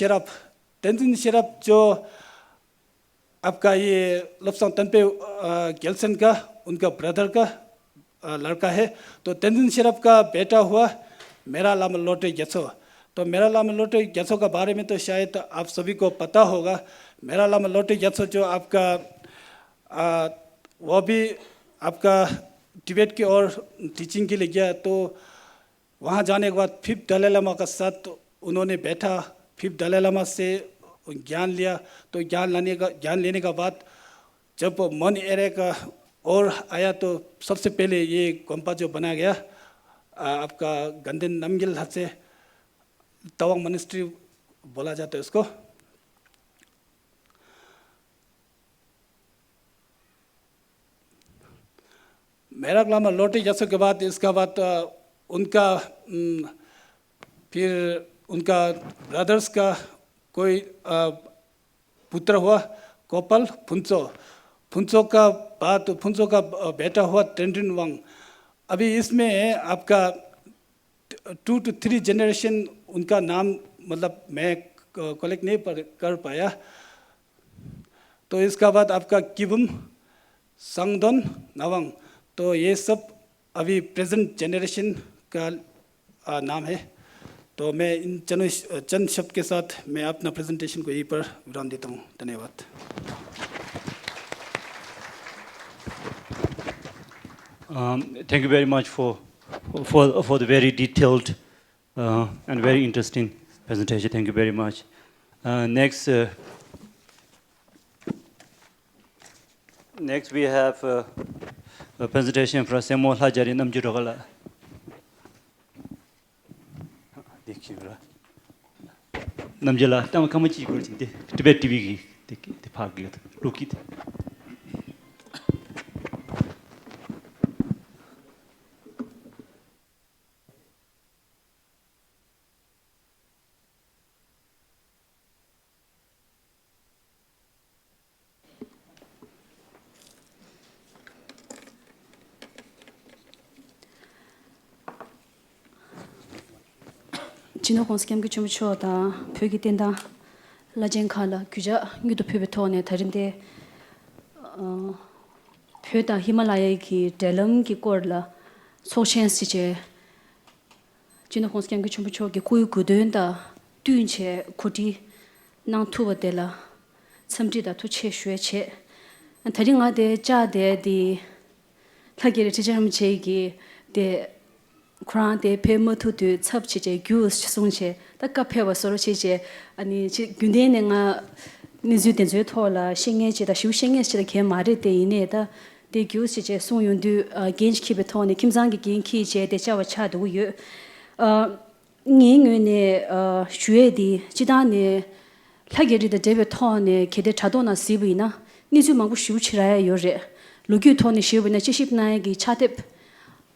शेरप जो आपका ये लुप्संग तनपे gyaltsen का उनका ब्रदर का लड़का है। तो तेंजिन शेरप का बेटा हुआ मेरा लामा लोटे ग्यात्सो। तो मेरा लामा लोटे ग्यात्सो का बारे में तो शायद आप सभी को पता होगा। मेरा लामा लोटे ग्यात्सो जो आपका वो भी आपका तिब्बत की ओर टीचिंग के लिए गया। तो वहाँ जाने के बाद 5th दलाई लामा का साथ उन्होंने बैठा, 5th दलाई लामा से ज्ञान लिया। तो ज्ञान लेने का बाद जब मन एरिया का और आया तो सबसे पहले ये गुम्पा जो बनाया गया आपका गंदन नमगिल से तवांग मॉनेस्ट्री बोला जाता है उसको। मेरा लामा लोटे ग्यात्सो के बाद इसका बाद उनका फिर उनका ब्रदर्स का कोई पुत्र हुआ कोपल फुंत्सोक का बाद फुंत्सोक का बेटा हुआ टेंड्रिन वांग। अभी इसमें आपका 2 to 3 जनरेशन उनका नाम मतलब मैं कलेक्ट नहीं कर पाया। तो इसका बाद आपका किबुम संगदोन नवांग। तो ये सब अभी प्रेजेंट जनरेशन का नाम है। तो मैं इन चंद शब्द के साथ मैं अपना प्रेजेंटेशन को यहीं पर विराम देता हूँ। धन्यवाद। Thank you very much for the very detailed and very interesting presentation. Thank you very much. Next we have a presentation from Seymo Lhagyari Namjurogala. Namgyal, tama kamachi kurti de Tibettv ki de phagiyat lukit. 진호 공스캠기 좀 추어다 표기 된다 라젠칼라 규자 유도 표베토네 다른데 표다 히말라야기 델럼기 코르라 소션시제 진호 공스캠기 좀 추어기 고유 구된다 듄체 코디 나투버델라 참지다 투체 쉐체 다링아데 자데디 타게르 지점 제기 데 Quran de pemotu tu chapchije gyus songche ta kaphewa soro chije ani gyundene nga nizu den zwe thola shingye je da shu shingye je da ke mare de ine da de gyu si je song yun du genj ki beton kim zang gi gen ki je de cha wa cha du yu ngi ngi ne shue di jida ne Lhagyari de debe to ne kede chado na sibu ina ni ju mang bu shu chira yo re lugyu to ne shibu na chiship na gi chatep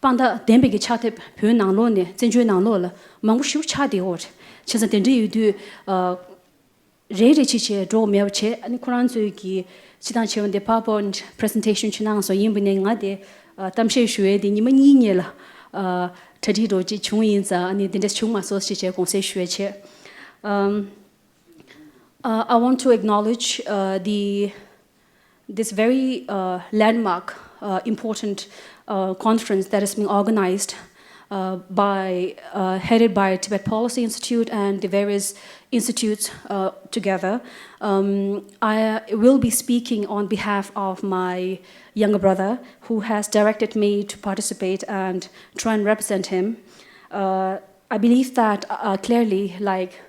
panda dembe gi chatep pyo nang lo ne zenjue nang lo la mang bu shu cha de or chesa den ri yu du re re chi che do me che ani quran zu gi chidan che de powerpoint presentation chinang so yin bu ne nga de tam she shue de ni ma ni nye la tadi do ji chung yin za ani den des chung ma so chi che gong se shue che I want to acknowledge this very landmark, important conference that is being organized headed by Tibet Policy Institute and the various institutes together. I will be speaking on behalf of my younger brother, who has directed me to participate and try and represent him. I believe that clearly, like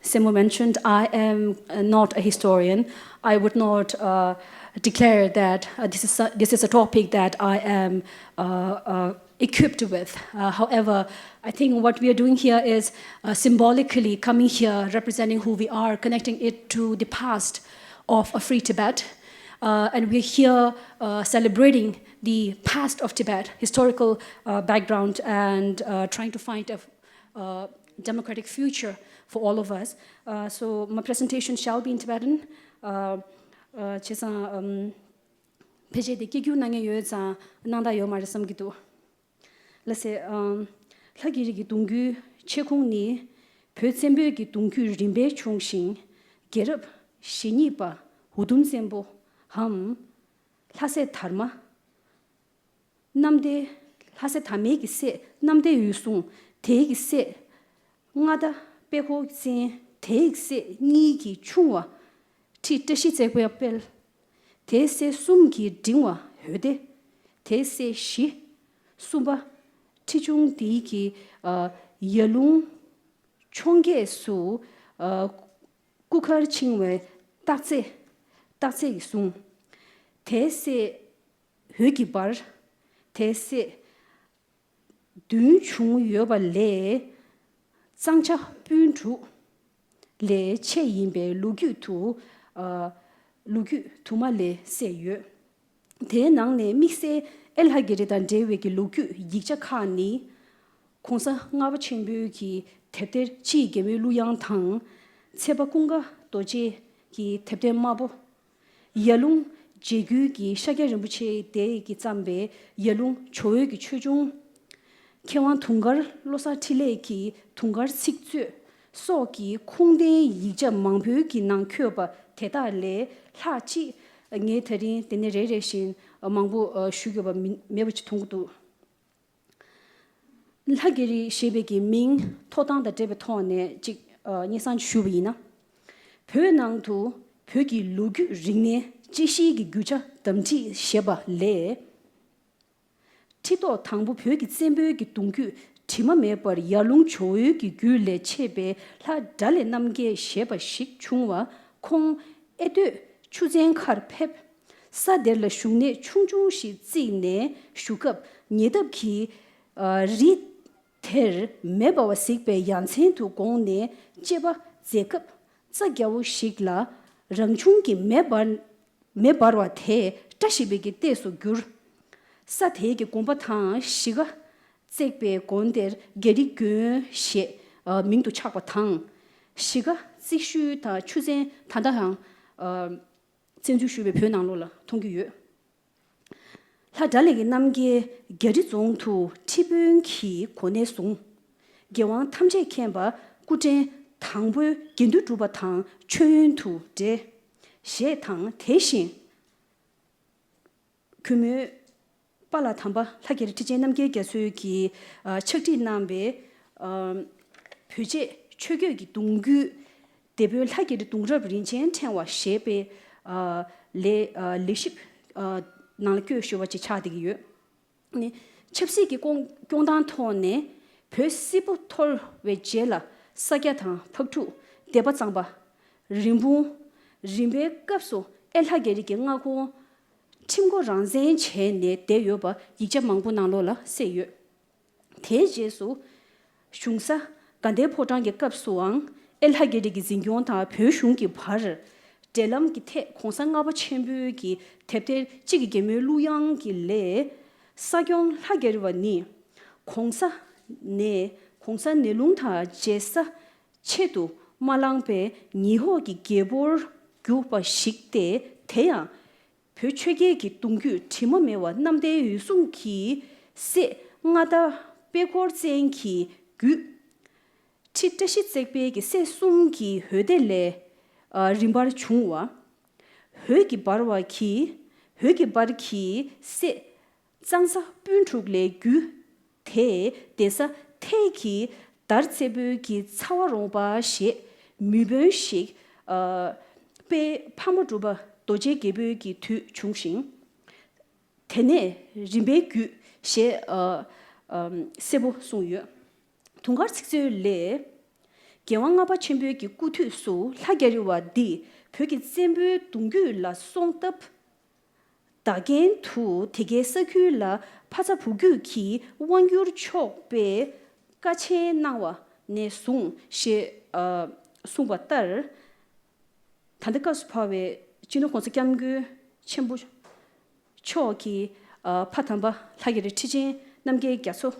Seymo mentioned, I am not a historian. I would not declare that this is a topic that I am equipped with. However, I think what we are doing here is symbolically coming here, representing who we are, connecting it to the past of a free Tibet. And we're here celebrating the past of Tibet, historical background, and trying to find a democratic future for all of us. So my presentation shall be in Tibetan. Chesa peje de kigyu nange yo za nanda yo marisam gitu. Lase Lhagyari gi dunggu chekong ni pyo tsembe gi dunggu rimbe chongshin gerab shini ba hudum sembo ham Lhasay dharma namde Lhasay dhame gi se namde yusung te gi se ngada Beho sin take se ni ki chua ti teshi zegwe pel te se sum ki dingwa hode te se shi suba ti chung di ki yelung chongge su kukar chingwe tatse sum te se hogi bar te se dun chung yoba le Zangcha Phuntsok le che yinbe lugyu tuma le seyo. Te nang ne mixe Lhagyari dan dewe ki lugyu yikcha kha ni khonsa ngaba chengbu ki tepter chi geme luyang thang tseba kunga doje ki tepter mabo yalung jegu ki shagya rinpoche de ki zambe yalung choyo ki chujung Kewan tungar losa tile ki tungar sikzu so ki kongde yikja mangpyo ki nang kyo ba teta le la chi nge thari tene re re shin mangbu shugyo ba mebo chi tungdu Lhagyari shebe ki ming todang da debe thon ne jik nisan shubi na pyo nang tu pyo ki lugyu ringne jishi ki gyuja damji sheba le Tito tangbu pyo ki tsembe ki tunggu tima mebar yalung choyo ki gyu le chebe la dale namge sheba shik chungwa kong edo chuzen kar pep sa der la shungne chungchung shi zi ne shukab nyedab ki ri ter meba wa sikbe Gyaltsen tu gong ne jeba zekab za gyawu shik la rangchung ki mebar wa the tashibe ki teso gyur Sathe gomba thang shiga zekbe gonder geri gu she mingdu chakwa thang shiga zishu ta chuzen tanda hang zenju shube pyo nang lo la tonggu yu la dalegi namge geri zong tu tibun ki kone song gewang tamje kenba guten tangbo gendu juba thang chöyun tu de she thang teshin kumu Pala thamba Lhagyari tije namge gyasu ki chakti nambe pyoje chogyo ki dunggu debyo Lhagyari dungrab rinchen tenwa shebe leship nangla shwa chi chadigi yu. Chepsi ki gyongdan thon ne pyo sibu tol we jela sakya thang phaktu deba tsangba rimbe kapso Lhagyari ki nga ko 팀고 랑zen 체네 대요바 이제 망부 나로라 세요 대제수 슝사 간데 포장게 갑수왕 엘하게리기 징용타 표슝기 바르 델람 기테 공상가바 쳔부기 탭테 찌기게메 루양기 레 사경 하게르와니 공사 네룽타 제사 체도 말랑페 니호기 게볼 교바 식대 대양 표최게기 동규 팀어메와 남대 유송기 세 나다 베고르젠기 그 치트시색베기 세 숨기 hödel레 림바르 중와 hö기 바르와키 hö기 바르키 세 장사 뻬트룩레 규테 데사 테기 다르체부기 차와롱바시 미변식 베 파모두바 도제게부기 투 중심 테네 림베규 셰 세보 송유 동가 식스레 개왕아바 쳔부기 꾸투수 라게리와 디 벽이 쳔부 동규라 송답 다겐 투 티게서큐라 파자 부규기 원규르 촉베 까체 나와 네송 셰 송바터 단데카스 파웨 진노 콘세kamgu 쳔부 초기 파탄바 라게리 티진 남게 갸소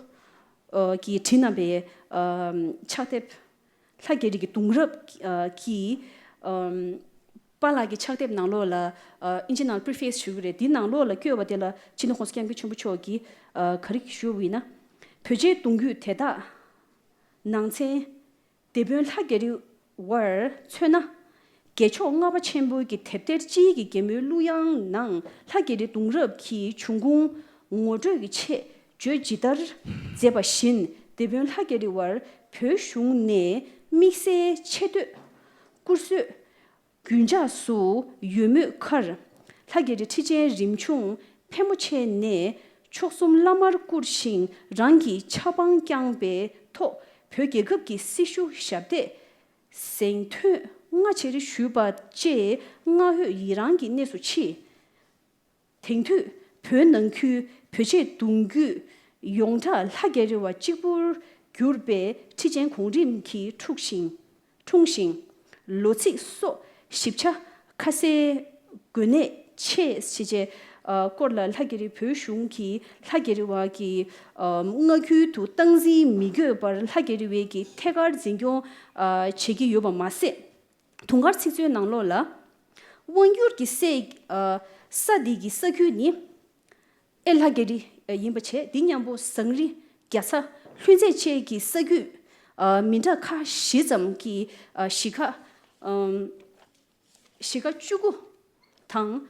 기 티나베 차텝 라게리기 동럽 기 palagi chakdeb nanglo la engineer preface shugre din nanglo la kyo badela chin khoskyam gi chumbu chogi kharik shuwi na pheje tunggu theda nangche debel hageri war chena gecho nga ba chembu gi thepter chi gi gemyu luyang nang hageri tungrab ki chunggung ngodre gi che je jidar zeba shin debel hageri war phe shung ne mixe chedu kursu 균자 수 유무 커 라게리 티제 림충 페무체 네 촉숨 라마르 쿠르싱 랑기 차방경베 토 벽계급기 시슈 샵데 생투 응아체리 슈바제 응아흐 이랑기 네수치 탱투 변능큐 벽제 동규 용타 라게리와 직불 귤베 티젠 공림기 촉싱 총싱 로치 소 십차 카세 근에 체 시제 콜라 Lhagyari 표슝기 Lhagyari와기 응어규 두 땅지 미교 바 Lhagyari웨기 태갈 징교 체기 요바 마세 동갈 식주에 나로라 원규르기 세 사디기 서규니 Lhagyari 임바체 딩냠보 성리 갸사 휘제 체기 서규 민다 카 시점기 시카 시가 주고 당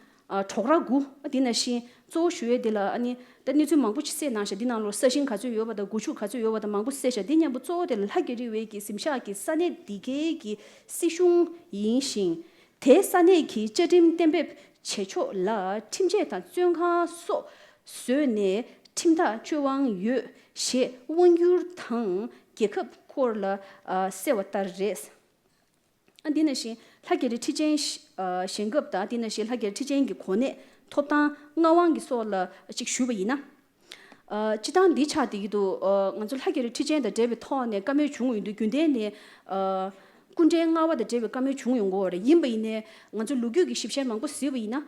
초라고 디나시 조슈에들라 아니 다니주 망부치세 나샤 디나로 서신 가주 요바다 구추 가주 요바다 망부세샤 디냐부 조들 하게리웨기 심샤기 산에 디게기 시슝 인신 대산에기 제림 템베 최초라 팀제다 쭝하소 쇠네 팀다 주왕 유시 원유르탕 계급 콜라 세와타르레스 안디나시 Lhagyari tijen shengabda dinashi Lhagyari tijengi kone topdan ngawanggi sola chik shubayina chidang di chadigido nganzo Lhagyari tijen da debi thone kame chungu yundu gyundene kunje ngawa da debi kame chungu yungu ore yinbayine nganzo lugyu gi shibshen mangbo sibayina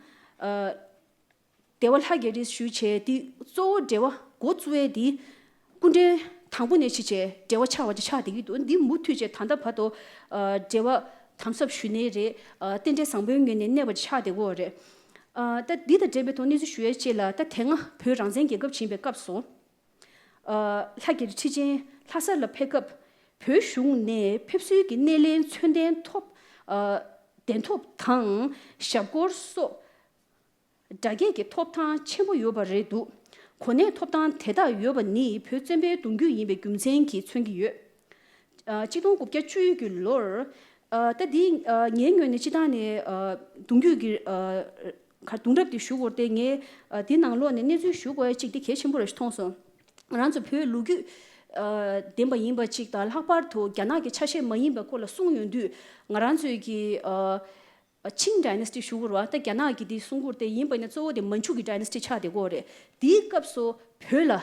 dewa Lhagyari shuche di zo dewa gozuwe di kunje thangbu ne chiche dewa chawaji chadigido di mutuje thanda pado dewa 탐섭 슈네레 텐제 상병연에 내버 차되고래 다 디다 제베토니 슈에체라 다 탱아 표랑생 계급 진배 값소 Lhagyari 치진 라살라 팩업 표슝네 펩수기 내렌 촌된 톱 덴톱 탕 샤고르소 다게게 톱탕 쳔부 요바레도 코네 톱탕 대다 요바니 표점배 동규 임배 금생기 촌기요 지동국계 추유길로 다디 년년에 지단에 동규기 가 동답디 슈고 때에 디낭로네 내주 슈고에 직디 개심부를 통선 란저 표 루규 뎀바 임바 직다 학파토 갸나게 차셰 머임바 콜라 송윤두 ngaranzu기 Qing dynasty shugurwa ta gyana gi di sungur te yin bane zo de manchu gi dynasty cha de gore di kap so phela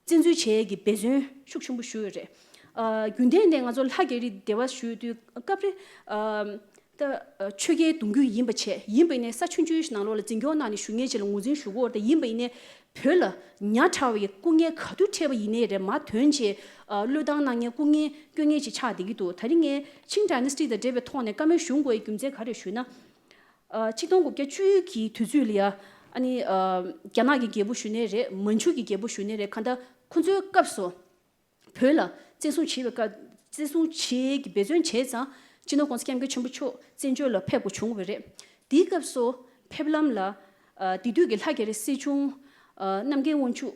jinju che gi bezun shukshum bu shu re gyunde ne nga zo Lhagyari dewa shu du kapre ta chuge dunggu yin ba che yin bane sa chunju shi nang lo la jingyo na ni shungye je lu jin shu go de yin bane phela nya chawi kungye khadu cheba yine re ma thönje ludang nangye kungye gyungye chi cha de gi do tharinge Qing dynasty de debe thone kame shung go gyumje khare shu na chidong go ge chu gi tuzu liya ani gyana gi gebu shu ne re manchu gi gebu shu ne re khanda kunzu kapso phela jesu chi ka jesu chi gi bezön che za jino konskem ge chumbu cho zenjo la phe bu chung re di kapso pheblam la didu ge Lhagyari si chung Namgail wonchu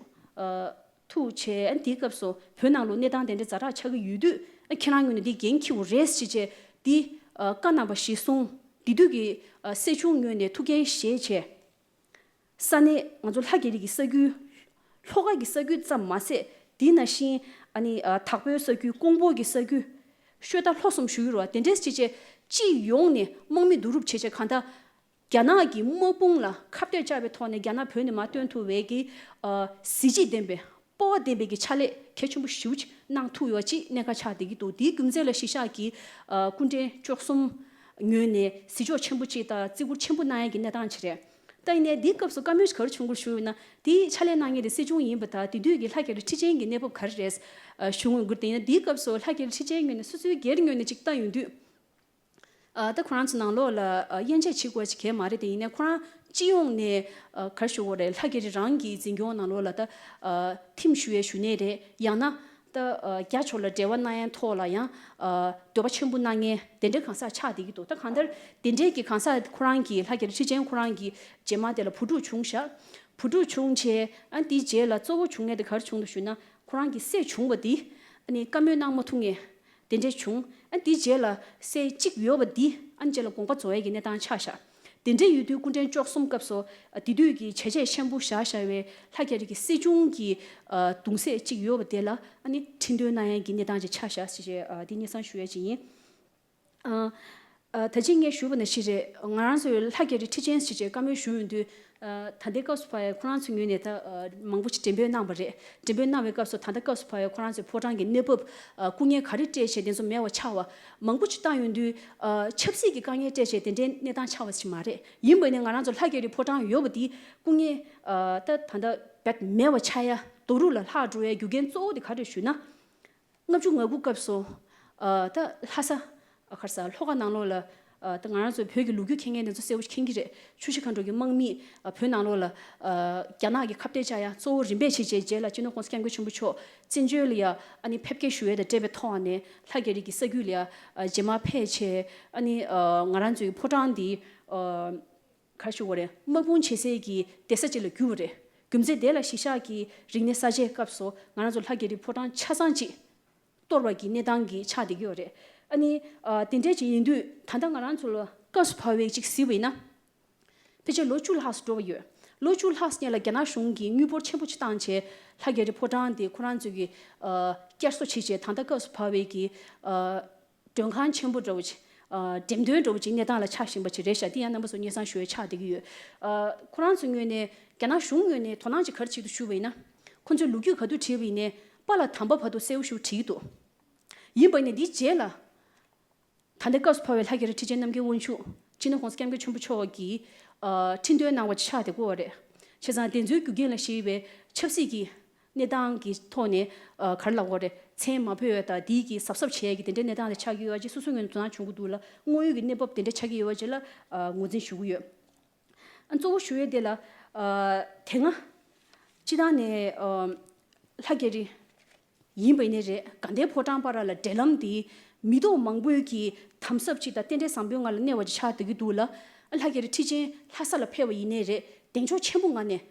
tu che an di kapso phönang lo nedang den de zara chag yudu kinang yun di genki u res chi je di kana ba shi song didu gi se chung yun ne tu gen she che sane ngzo Lhagyari gi sagu loga gi sagu zam ma se di na shin ani thakbe sagu kongbo gi sagu shweda losum shu ro den des chi je ji yong ne mongmi durup che che khanda gyana gi mopung la khapte chabe thone gyana phöne ma tön tu wegi siji dembe po dembe gi chale khechum shuch nang tu yo chi ne ka cha de gi do di gumze la shisha gi kunde choksum ngöne sijo chembu chi ta jigu chembu na gi ne dan chire ta ine di kap so kamis khar chungul shu na di chale nang de sijung yin ba ta di du gi Lhagyari chijeng gi ne bo khar res shung gur de di kap so Lhagyari chijeng ne su su gering ne chik ta yun du the Quran's nang lo la yenje chi go chi ke mare de ine Quran jiong ne khashu wo de Lhagyari rang gi jingyo nang lo la ta tim shue shu ne de yana ta kya chola dewa na yan thola ya doba chimbu na nge dende khansa cha di gi to ta khandar dende ki khansa Quran gi Lhagyari chi jen Quran gi jema de la phudu chung sha phudu chung che an di je la zo chung ne de khar chung du shu na Quran gi se chung ba di ani kamyo nang mo thunge dende chung an di je la se chik yo ba di an je la gong ba zo ye gi ne dan cha sha dende yu du kun den chok sum kap so di du gi che che shambu sha sha we Lhagyari gi se chung gi dung se chik yo ba de la ani tin du na ye gi ne dan je cha sha si je di ni san shu ye ji yin ta jing ye shu ba ne shi je ngaran so Lhagyari ti jen si je kam yo shu yun du thande ka spa Quran chung ne ta mangbu chi tembe na ba re tembe na we ka so thande ka spa Quran se photang gi ne bob kungye khari te she den so mewa chawa mangbu chi ta yun du chepsi gi kangye te she den den ne dan chawa chi ma re yin be ne ngaran so Lhagyari photang yo ba di kungye ta thanda bet mewa chaya doru la ha ju ye gyugen zo de khari shu na ngab ju ngabu kap so ta hasa kharsa loga nang lo la ta ngaran so phege lugyu khenge ne so se uch khingi re chushi khan rogi mangmi phönang lo la gyana gi khapte cha ya zo rimbe chi je la chino kons kyang go chumbu cho jinjö liya ani phepke shuye de debe thon ne Lhagyari gi sagyu liya jema phe che ani ngaran zo photang di khashu gore mabun che se gi desa che le gyu re gumze de la shisha gi ringne sa je kap so ngaran zo Lhagyari photang chasang chi torba gi nedang gi cha de gyo re 아니 딘데지 인도 단단한 줄로 가스 파웨 직 시위나 비제 로출 하우스 도요 로출 하우스 냐라 게나 슝기 뉴버 쳔부치 단체 Lhagyari 포단디 쿠란 주기 깨서 치제 단다 가스 파웨기 정한 쳔부 조지 딤드 조지 네다라 차신 버치 레샤 디야 넘버서 니산 슈에 차디기 쿠란 중에 게나 슝에 토나지 거치도 슈웨나 콘저 루기 거도 제비네 빨라 담바파도 세우슈 티도 이번에 니 제라 단대 가스 파웰 Lhagyari tijen namge wonshu jino khons kyam ge chumbu chogi tindyo na wa cha de gore chezan denzu gyugen la shiwe chepsi gi nedang gi thone kharla gore Tsangma pyo ta di gi sapsap che gi den nedang de cha gi wa ji susungen tuna chungu du la ngoyu gi nebop den de cha gi wa ji la ngojin shu yu an zo shu ye de la tenga jidane Lhagyari yimbe ne re gande photang para la delam di 미도 망부기 탐섭치다 텐데 상병을 내워지 차득이 둘라 Lhagyari 티진 하살을 패워 이내래 땡초 첨붕안에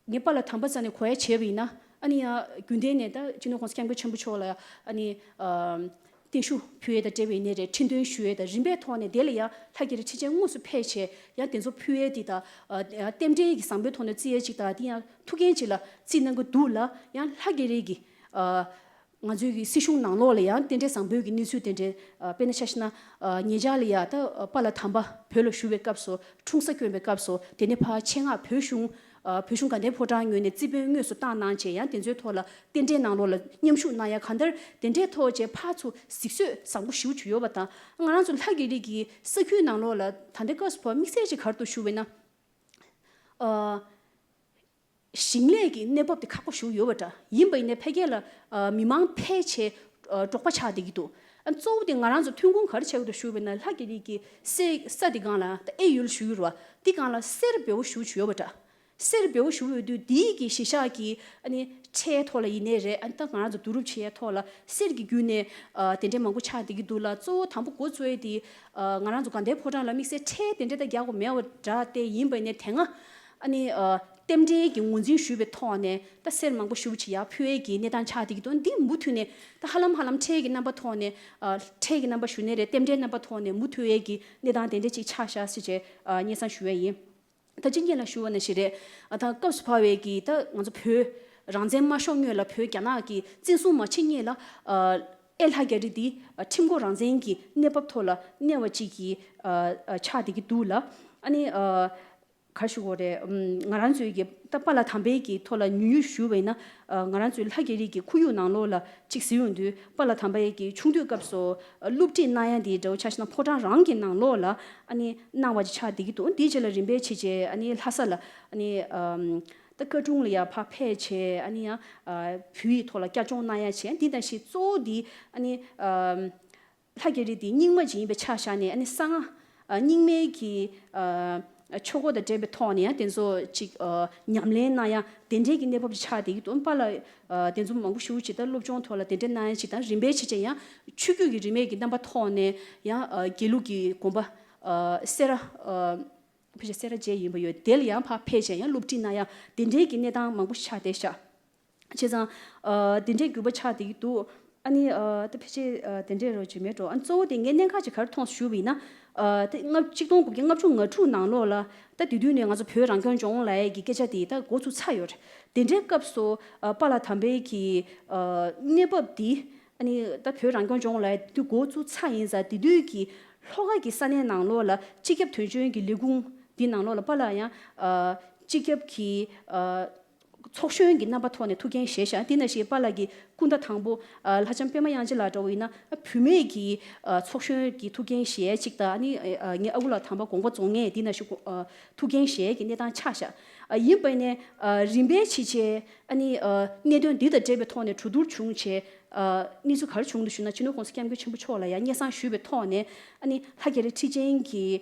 네팔 탐바산에 고에 제비나 아니야 군대내다 진호 콘스캠고 첨부 초라 아니 띵슈 표에다 제비내래 친든 슈에다 림베토네 델이야 Lhagyari 티진 무수 패체 야 땡소 표에디다 템제기 상병토네 지에지다 디야 투겐지라 지는 거 둘라 야 Lhagyari기 nga ju gi Sikyong nang lo le ya tente sangbe gi ni su tente pen shashna nyeja le ya ta pala thamba phelo shuwe kap so chungsa kyo be kap so tene pha chenga phyoshung phyoshung kan de phota ngyo ne zibe ngyo so ta nang che ya tenje thola tente nang lo le nyamshu na ya khandar tente tho je pha chu sikse sangbu shu chu yo bata nga ran zu Lhagyari gi Sikyu nang lo la thande kas pho mixage khar to shuwe na Shinglegi nebop de kapo shu yobata yimbai ne pegela mimang peche dokpa cha digido an zo de ngaran zo tyunggung khar che do shu bena Lhagyari gi se sadigala de eyul shu ro digala serbe shu chu yobata serbe shu do digi shisha gi ani che thola ine re an ta ngaran zo durup che thola sergi gyune tende mangu cha digido la zo thambu go zwe di ngaran zo kande phodan la mixe che tende da gya go mewa da te yimbai ne thenga ani temde gi ngunjin shube thone ta ser mangbo shuchi ya phue gi nedan chadi gi don di muthune ta halam che gi number thone che gi number shune re temde number thone muthue gi nedan dende chi chasha si je nyesan shue yi ta jingye la shuwa na shire ta kaus phawe gi ta ngzo phue rangzen ma shongye la phue kyana gi jinsu ma chinye la Lhagyari di timgo rangzen gi nepap thola newachi gi chadi gi dula ani khashugore ngaranzu gi tapala thambe gi thola nyu shuwe na ngaranzu Lhagyari gi khuyu nanglo la chiksiyun du pala thambe gi chungdu kapso lupti nayan di do chashna photan rang gi nanglo la ani nawaji cha digi to di jela rimbe chije ani Lhasala ani ta katung ya pha phe che ani ya phui thola kya chong naya che di da shi zo di ani Lhagyari di ningma ji be cha sha ne ani sang ningme gi chogo da debe thoni ya tenzo chi nyamle na ya tenje gi nepop cha de don pala tenzo mangu shu chi da lobjong thola tente na chi da rimbe chi che ya chugyu gi rime gi namba thone ya gelu gi komba sera pije sera je yimbo yo del ya pha phe che ya lobti na ya tenje gi ne da mangu cha de sha che za tenje gi ba cha de du ani ta pije tenje ro chi me ro an zo de ngen nen kha chi khar thong shu bi na ngap chikdong gu ngap chu ngatu nang lo la ta du ne nga zo phyo rang kyong jong lai gi ke cha di ta go chu cha yo den de kap so pala thambe ki ne bab di ani ta phyo rang kyong jong lai du go chu cha yin za di du ki loga gi sane nang lo la chikep thö jön gi legung di nang lo la pala ya chikep ki chokshön gi namba thone thugen shesha dina shi pala gi kunda thangbo lhacham pema yang jila do ina phume gi chokshön gi thugen she chikta ani nge agula thamba gongba zonge dina shi thugen she gi ne dan chasha yimbai ne rimbe chi che ani nedon di da jebe thone chudur chung che nisu khar chung du shuna chino khons kyam gi chimbu chola ya nyesan shube thone ani Lhagyari tijen gi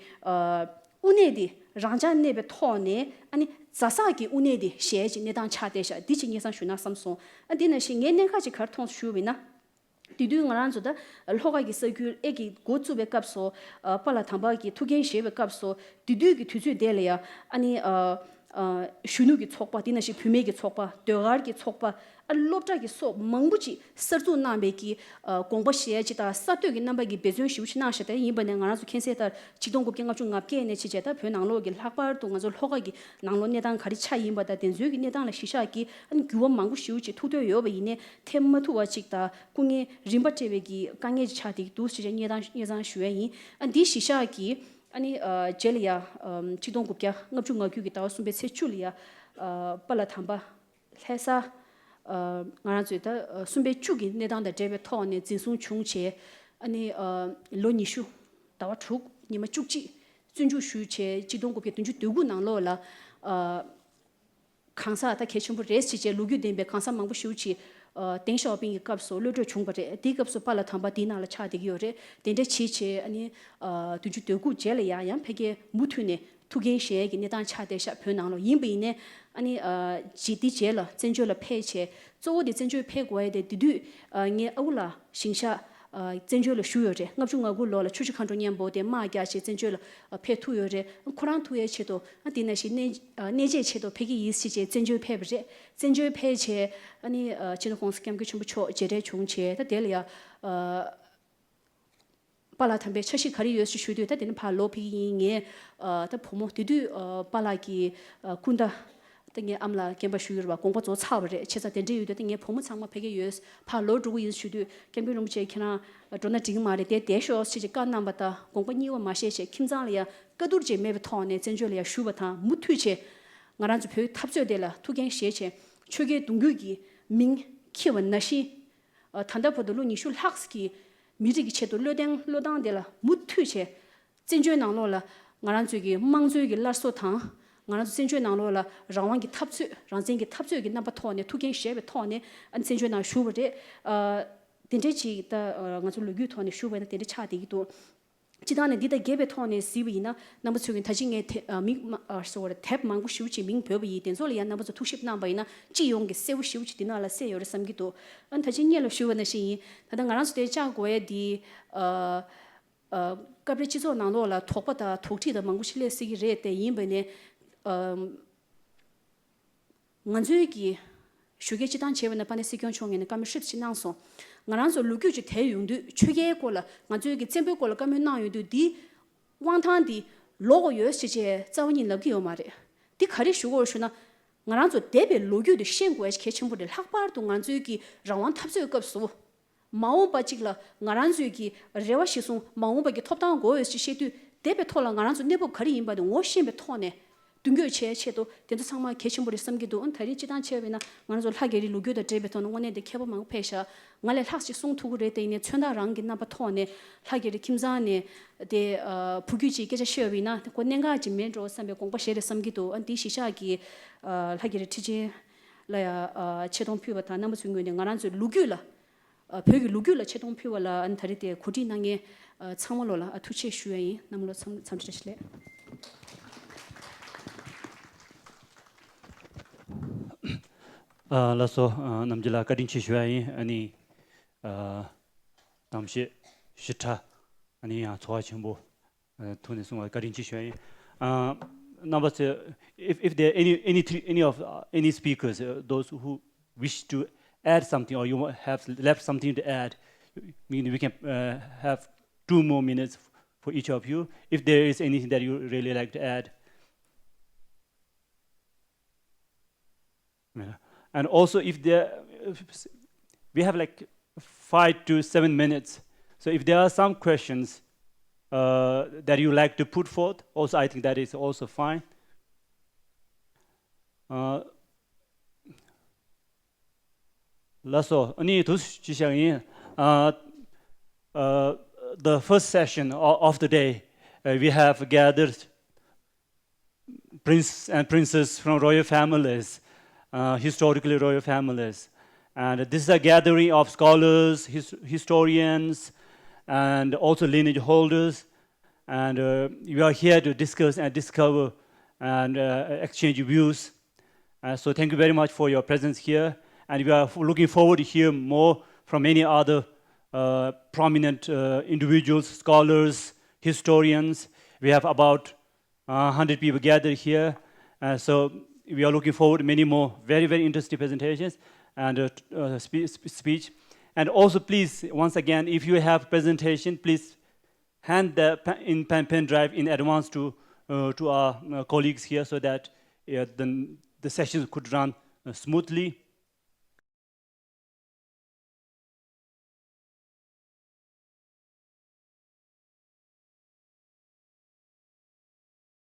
unedi rangjan nebe thone ani zasagi unedi sheji nedan chadesha dichi nyesan shuna samsung adina shi ngen nen khaji khar thong shubina didu ngaran zo da lhoga gi sagul egi gochu be kapso pala thamba gi thugen shebe kapso didu gi thuju dele ya ani shunu gi chokpa dina shi phume gi chokpa degar gi chokpa lobta gi so mangbuchi sarzu nambe gi gongba she ji da satyo gi namba gi bezön shi uchina sha da yimba ne ngara zu khense ta chidong go kyang chung ngap ke ne chi je da phö nanglo gi lakbar to ngazol hoga gi nanglo ne dang khari cha yimba da den zu gi ne dang la shisha gi an gyuwa mangbu shi uchi thudo yo ba ine temma thu wa chik da kungi rimba chebe gi kangye cha di du chi je ne dang shue yin an di shisha gi ani jelia chidong go kya ngap chung ngak gi ta sumbe se chulia pala thamba lhasa ngara zu da sumbe chugi nedang da jebe thone jinsung chungche ani lo ni shu dawa chuk ni ma chukchi junju shu che jidong go pe tunju dugu nang lo la khangsa ta khechum res chi che lugyu dembe khangsa mangbu shu chi deng shopping gi kap so lo jo chung ba de di kap so pala thamba dina la cha de gi ore den de chi che ani tunju dugu je le ya yang phege muthune tugen she gi nedang cha de sha phö nang lo yin bi ne ani ji di je la zenjo la phe che zo de zenjo phe go de du nge aula singsha zenjo la shu yo je ngap chung gu lo la chu chu khan nyam bo de ma gya che zenjo la phe thu yo je khurang thu ye che do ati na shi ne je che do phe gi yi si je zenjo phe je zenjo phe che ani chen hong scam gi chum cho je de chung che da de ya pala thambe chashi khari yo shu de ta den pha lo phi nge ta phomo de du pala ki kunda 땡게 암라 겜바 슈르바 공부 조 차버레 체자 덴제 유데 땡게 포무 창마 페게 유스 파 로드 위 슈드 겜비 롬 체키나 도나 징 마레 데 데쇼 시지 간 남바타 공부 니와 마셰셰 김장리야 거두르제 메베 토네 젠줄리아 슈바타 무투체 ngaranzu phe thapjo dela tugen sheche choge dunggi ming khiwan nashi thanda podulu nishul hakski mirigi chedo lodang dela muthu che jinjue nanglo la ngaranzu gi mangzu gi larso thang ngaranzu jinjue nanglo la rawang gi thapju rangjing gi thapju gi namba thone tugen shebe thone an jinjue na shubode denje chi da ngazu lugyu thone shubode de cha de gi to 지단에 디다 게베 토네 시비나 넘버 2긴 타징에 미 서버 탭 망고 쉬우치 밍 벼비 된소리야 넘버 2 넘버이나 지용게 세우 쉬우치 디나라 세요르 삼기도 안 타징예로 쉬우나 시 다다 가란스 데 자고에 디 까브리치조 나노라 톡바다 톡티다 망고 실레 시기 레테 임베네 nganzugi shuge chidan chewena pane Sikyong chongene kam ship chinangso ngaranso lugyu ji teyungdu chuge kola nganzugi tsembe kola kam na yudu di wangtan di logo yo sije zawni lagi yo mare di khari shugo shuna ngaranso debe lugyu de shenggo es kechimbu de hakbar du nganzugi rawang tapse kopso mawo bachigla ngaranzugi rewa shisung mawo bagi topdang go es shedu debe tola ngaranso nebo khari imba de wo shembe tone dun교 체체도 된도 상마 개침불이 섬기도 온타리 지단 체베나 만저 하게리 루교도 제베톤 원에데 케보망 페샤 말레 학식 송투그레 데이네 촌다랑 긴나바 토네 하게리 김자네 데 부규지 계자 시어비나 권nen가 지면로 삼베 공부셰레 섬기도 안디 시샤기 하게리 티지 라야 체동피바타 남부 중요네 나란저 루교라 벽이 루교라 체동피와라 안타리데 구디낭에 창mol로라 투체 슈에이 남로 참치실래 laso namjila kadinchi shwai ani namshi shita ani choa chimbo tone sungwa kadinchi shwai number if there any speakers those who wish to add something or you have left something to add mean we can have 2 more minutes for each of you if there is anything that you really like to add. And also if we have like 5 to 7 minutes, so if there are some questions that you like to put forth, also I think that is also fine. Laso, ani tus chishangi the first session of the day we have gathered prince and princess from royal families. Historically royal families, and this is a gathering of scholars, historians, and also lineage holders, and we are here to discuss and discover and exchange views. So thank you very much for your presence here, and we are looking forward to hear more from many other prominent individuals, scholars, historians. We have about 100 people gathered here, so we are looking forward to many more very, very interesting presentations and speech. And also, please, once again, if you have presentation, please hand the pen drive in advance to our colleagues here so that the sessions could run smoothly.